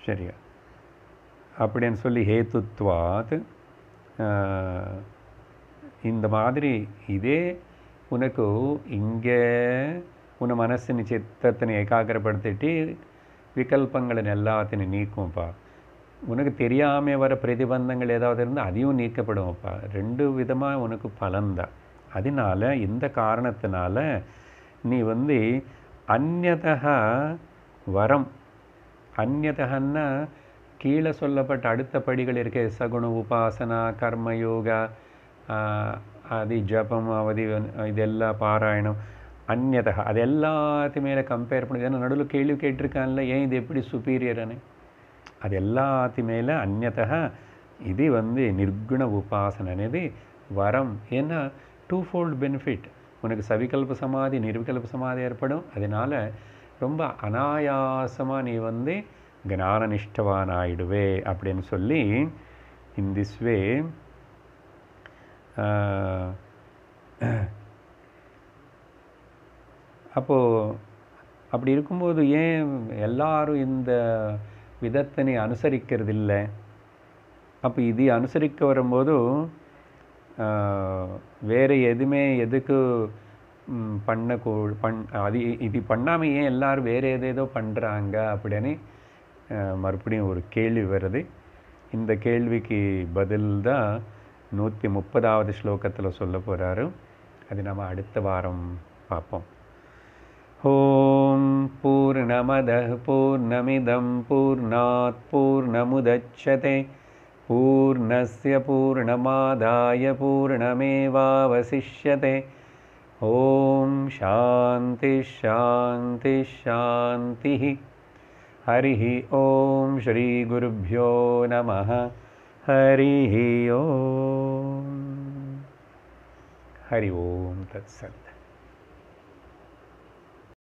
சரியா? அப்படின்னு சொல்லி ஹேத்துத்வாத் இந்த மாதிரி இதே உனக்கு இங்கே உன் மனசின் சித்தத்தினை ஏகாகிரப்படுத்திட்டு விகல்பங்களை எல்லாத்தையும் நீக்கும்ப்பா. உனக்கு தெரியாமல் வர பிரதிபந்தங்கள் ஏதாவது இருந்தால் அதையும் நீக்கப்படும்ப்பா. ரெண்டு விதமாக உனக்கு பலன்தான். அதனால இந்த காரணத்தினால நீ அந்யதா வரம், அந்யதன்னா கீழே சொல்லப்பட்ட அடுத்த படிகள் இருக்க சகுண உபாசனா கர்மயோகா அது ஜபம் அவதி இதெல்லாம் பாராயணம் அந்யதா அது எல்லாத்து மேலே கம்பேர் பண்ணி. ஏன்னா நடுவில் கேள்வி கேட்டிருக்கான்ல, ஏன் இது எப்படி சுப்பீரியர்னு. அது எல்லாத்து மேலே அந்யதா இது நிர்குண உபாசனை అనేది வரம். ஏன்னா டூ ஃபோல்டு பெனிஃபிட், உனக்கு சவிகல்ப சமாதி நிர்விகல்ப சமாதி ஏற்படும். அதனால் ரொம்ப அனாயாசமாக நீ ஞானனிஷ்டவான் ஆயிடுவே அப்படின்னு சொல்லி இன் திஸ் வே அப்போது அப்படி இருக்கும்போது ஏன் எல்லாரும் இந்த விதத்தினை அனுசரிக்கிறது இல்லை? அப்போ இது அனுசரிக்க வரும்போது வேறு எதுவுமே எதுக்கு அது இது பண்ணாமல் ஏன் எல்லோரும் வேறு ஏதேதோ பண்ணுறாங்க அப்படின்னு மறுபடியும் ஒரு கேள்வி வருது. இந்த கேள்விக்கு பதில் தான் 130வது ஸ்லோகத்தில் சொல்ல போகிறாரு. அது நம்ம அடுத்த வாரம் பார்ப்போம். ஓம் பூர்ணமதః பூர்ணமிதம் பூர்ணாத் பூர்ணமுதச்யதே பூர்ணஸ்ய பூர்ணமாதாய பூர்ணமேவாவசிஷ்யதே. ஓம் சாந்தி சாந்தி சாந்தி. हरिः ओम श्री गुरुभ्यो नमः. हरिः ओम. हरि ओम तत्सत्.